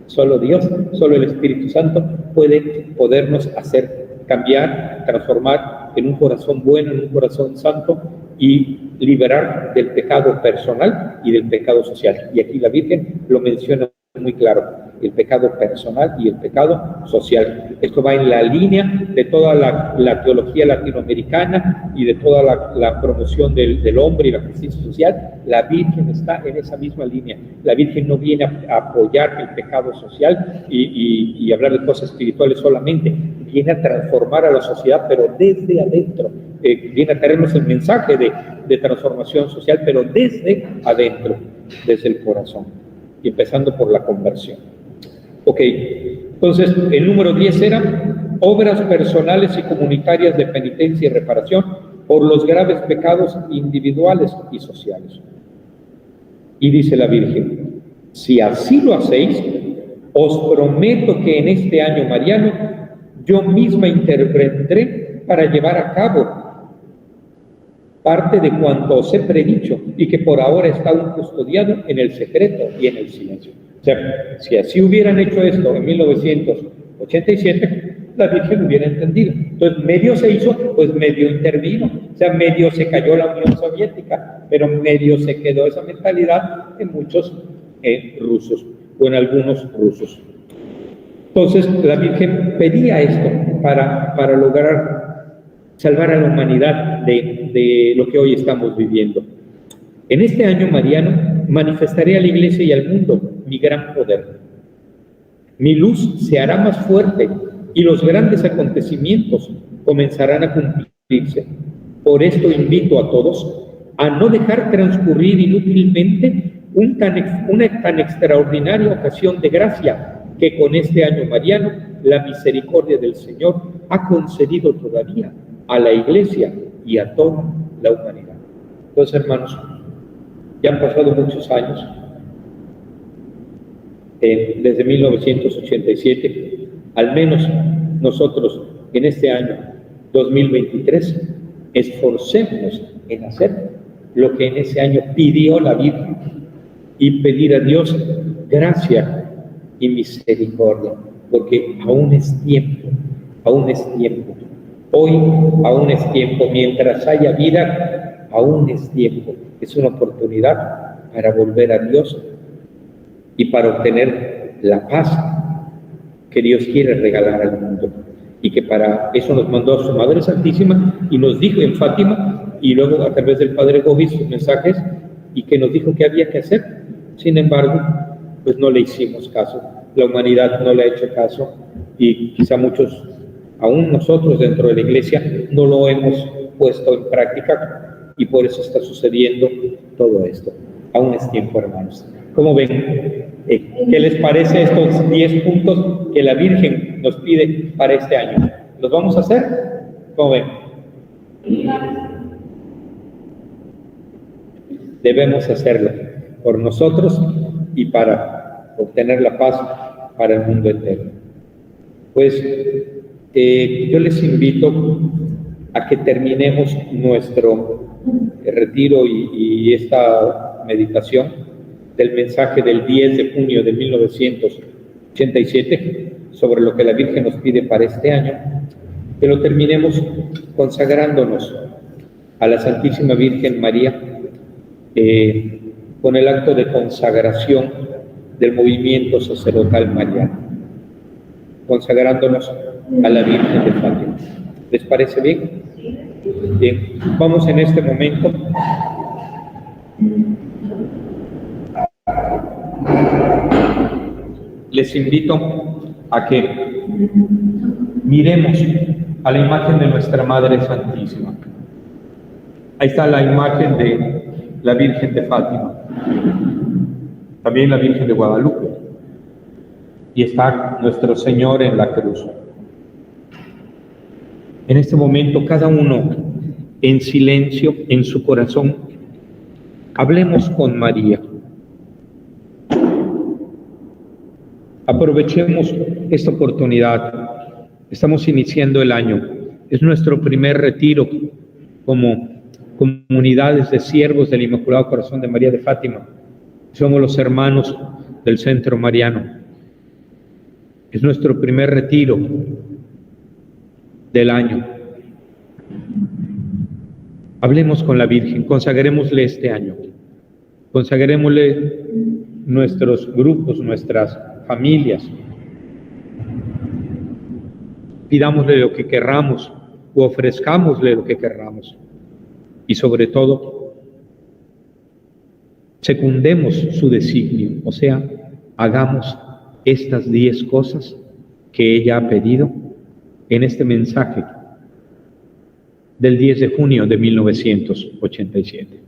Solo Dios, solo el Espíritu Santo puede podernos hacer cambiar, transformar en un corazón bueno, en un corazón santo y liberar del pecado personal y del pecado social. Y aquí la Virgen lo menciona muy claro, el pecado personal y el pecado social. Esto va en la línea de toda la teología latinoamericana y de toda la promoción del hombre y la justicia social. La Virgen está en esa misma línea. La Virgen no viene a apoyar el pecado social y hablar de cosas espirituales solamente. Viene a transformar a la sociedad, pero desde adentro. Viene a traernos el mensaje de transformación social, pero desde adentro, desde el corazón, y empezando por la conversión. Ok, entonces el número 10 era obras personales y comunitarias de penitencia y reparación por los graves pecados individuales y sociales. Y dice la Virgen, si así lo hacéis, os prometo que en este año mariano yo misma intervendré para llevar a cabo parte de cuanto os he predicho y que por ahora está aún custodiado en el secreto y en el silencio. O sea, si así hubieran hecho esto en 1987, la Virgen hubiera entendido. Entonces, medio se hizo, pues medio intervino. O sea, medio se cayó la Unión Soviética, pero medio se quedó esa mentalidad en muchos rusos, o en algunos rusos. Entonces, la Virgen pedía esto para lograr salvar a la humanidad de lo que hoy estamos viviendo. En este año mariano manifestaré a la Iglesia y al mundo mi gran poder. Mi luz se hará más fuerte y los grandes acontecimientos comenzarán a cumplirse. Por esto invito a todos a no dejar transcurrir inútilmente una tan extraordinaria ocasión de gracia que con este año mariano la misericordia del Señor ha concedido todavía a la Iglesia y a toda la humanidad. Entonces, hermanos, ya han pasado muchos años, desde 1987, al menos nosotros en este año 2023, esforcémonos en hacer lo que en ese año pidió la Virgen y pedir a Dios gracia y misericordia, porque aún es tiempo, aún es tiempo. Hoy aún es tiempo, mientras haya vida, aún es tiempo. Es una oportunidad para volver a Dios y para obtener la paz que Dios quiere regalar al mundo. Y que para eso nos mandó a su Madre Santísima y nos dijo en Fátima, y luego a través del Padre Govis sus mensajes, y que nos dijo que había que hacer. Sin embargo, pues no le hicimos caso. La humanidad no le ha hecho caso y quizá muchos, aún nosotros dentro de la Iglesia, no lo hemos puesto en práctica y por eso está sucediendo todo esto. Aún es tiempo, hermanos. ¿Cómo ven? ¿Qué les parece estos 10 puntos que la Virgen nos pide para este año? ¿Los vamos a hacer? ¿Cómo ven? Debemos hacerlo por nosotros y para obtener la paz para el mundo entero. Pues yo les invito a que terminemos nuestro retiro y esta meditación del mensaje del 10 de junio de 1987 sobre lo que la Virgen nos pide para este año, que lo terminemos consagrándonos a la Santísima Virgen María con el acto de consagración del movimiento sacerdotal mariano, consagrándonos a la Virgen de Fátima. ¿Les parece bien? Bien, vamos en este momento les invito a que miremos a la imagen de nuestra Madre Santísima. Ahí está la imagen de la Virgen de Fátima, también la Virgen de Guadalupe, y está nuestro Señor en la cruz. En este momento, cada uno en silencio, en su corazón, hablemos con María. Aprovechemos esta oportunidad. Estamos iniciando el año. Es nuestro primer retiro como comunidades de siervos del Inmaculado Corazón de María de Fátima. Somos los hermanos del Centro Mariano. Es nuestro primer retiro del año. Hablemos con la Virgen, consagrémosle este año. Consagrémosle nuestros grupos, nuestras familias. Pidámosle lo que querramos o ofrezcámosle lo que querramos. Y sobre todo, secundemos su designio, o sea, hagamos estas 10 cosas que ella ha pedido en este mensaje del 10 de junio de 1987.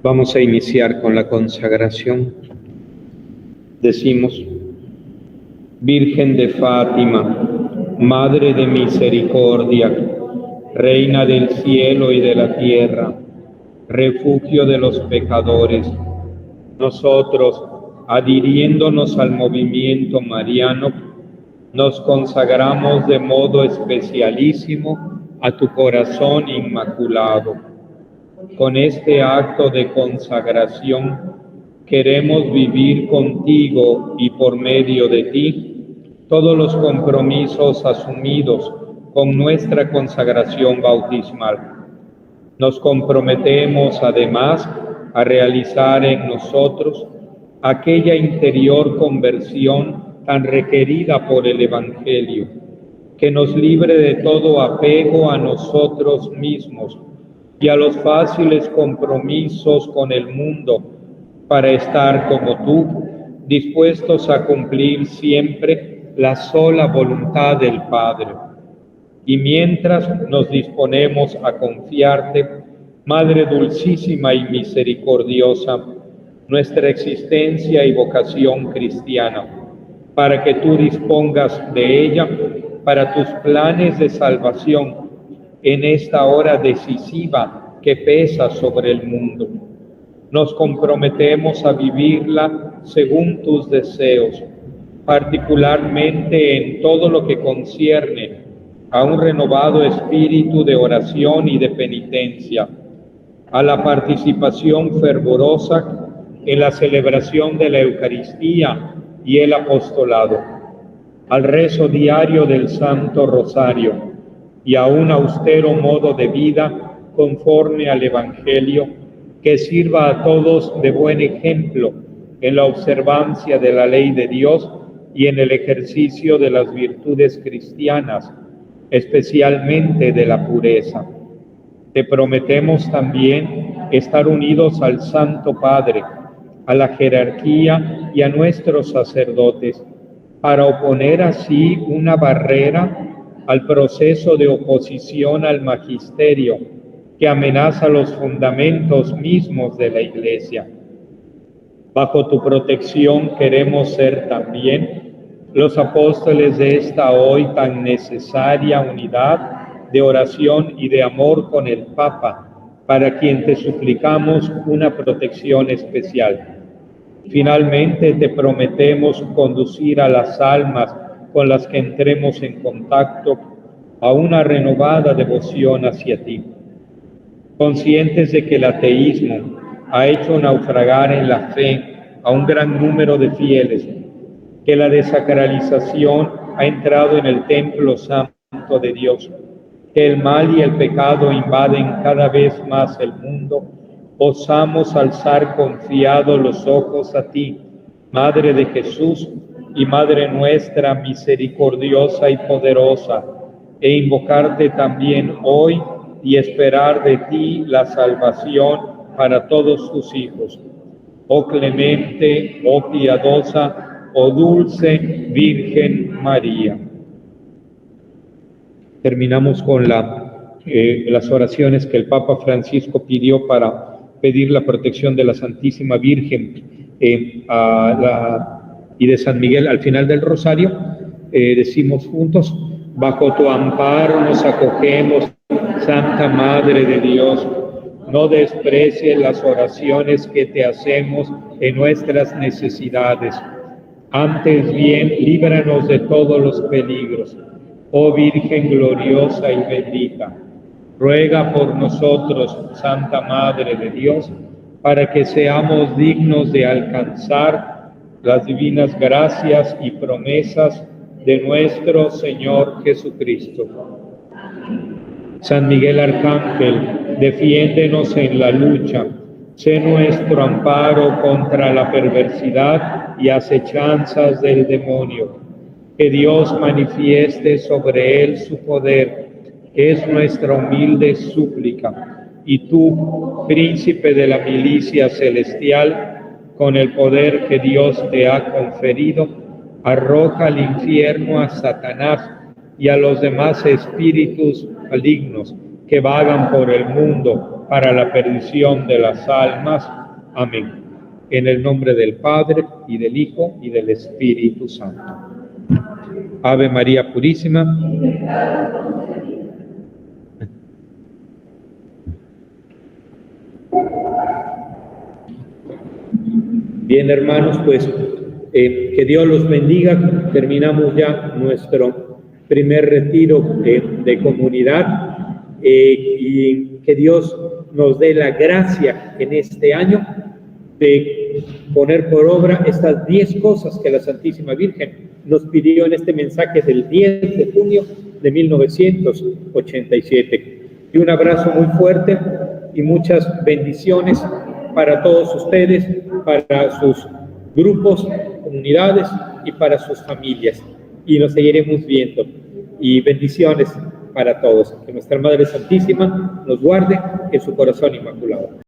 Vamos a iniciar con la consagración. Decimos: Virgen de Fátima, Madre de misericordia, Reina del cielo y de la tierra, refugio de los pecadores, nosotros, adhiriéndonos al movimiento mariano, nos consagramos de modo especialísimo a tu corazón inmaculado. Con este acto de consagración queremos vivir contigo y por medio de ti todos los compromisos asumidos con nuestra consagración bautismal. Nos comprometemos además a realizar en nosotros aquella interior conversión tan requerida por el Evangelio, que nos libre de todo apego a nosotros mismos y a los fáciles compromisos con el mundo, para estar como tú, dispuestos a cumplir siempre la sola voluntad del Padre. Y mientras nos disponemos a confiarte, Madre dulcísima y misericordiosa, nuestra existencia y vocación cristiana, para que tú dispongas de ella para tus planes de salvación en esta hora decisiva que pesa sobre el mundo. Nos comprometemos a vivirla según tus deseos, particularmente en todo lo que concierne a un renovado espíritu de oración y de penitencia, a la participación fervorosa en la celebración de la Eucaristía y el apostolado, al rezo diario del Santo Rosario y a un austero modo de vida conforme al Evangelio, que sirva a todos de buen ejemplo en la observancia de la ley de Dios y en el ejercicio de las virtudes cristianas, especialmente de la pureza. Te prometemos también estar unidos al Santo Padre, a la jerarquía y a nuestros sacerdotes, para oponer así una barrera al proceso de oposición al magisterio que amenaza los fundamentos mismos de la Iglesia. Bajo tu protección queremos ser también los apóstoles de esta hoy tan necesaria unidad de oración y de amor con el Papa, para quien te suplicamos una protección especial. Finalmente te prometemos conducir a las almas con las que entremos en contacto a una renovada devoción hacia ti. Conscientes de que el ateísmo ha hecho naufragar en la fe a un gran número de fieles, que la desacralización ha entrado en el templo santo de Dios, que el mal y el pecado invaden cada vez más el mundo, osamos alzar confiados los ojos a ti, Madre de Jesús y Madre nuestra misericordiosa y poderosa, e invocarte también hoy y esperar de ti la salvación para todos tus hijos. Oh clemente, oh piadosa, oh dulce Virgen María. Terminamos con las oraciones que el Papa Francisco pidió para pedir la protección de la Santísima Virgen y de San Miguel al final del rosario. Decimos juntos: bajo tu amparo nos acogemos, Santa Madre de Dios. No desprecies las oraciones que te hacemos en nuestras necesidades. Antes bien, líbranos de todos los peligros. Oh Virgen gloriosa y bendita, ruega por nosotros, Santa Madre de Dios, para que seamos dignos de alcanzar las divinas gracias y promesas de nuestro Señor Jesucristo. San Miguel Arcángel, defiéndenos en la lucha, sé nuestro amparo contra la perversidad y acechanzas del demonio. Que Dios manifieste sobre él su poder, es nuestra humilde súplica. Y tú, príncipe de la milicia celestial, con el poder que Dios te ha conferido, arroja al infierno a Satanás y a los demás espíritus malignos que vagan por el mundo para la perdición de las almas. Amén. En el nombre del Padre, y del Hijo, y del Espíritu Santo. Ave María Purísima. Bien, hermanos, pues que Dios los bendiga. Terminamos ya nuestro primer retiro de comunidad y que Dios nos dé la gracia en este año de poner por obra estas 10 cosas que la Santísima Virgen nos pidió en este mensaje del 10 de junio de 1987. Y un abrazo muy fuerte y muchas bendiciones para todos ustedes, para sus grupos, comunidades y para sus familias. Y nos seguiremos viendo. Y bendiciones para todos. Que nuestra Madre Santísima nos guarde en su corazón inmaculado.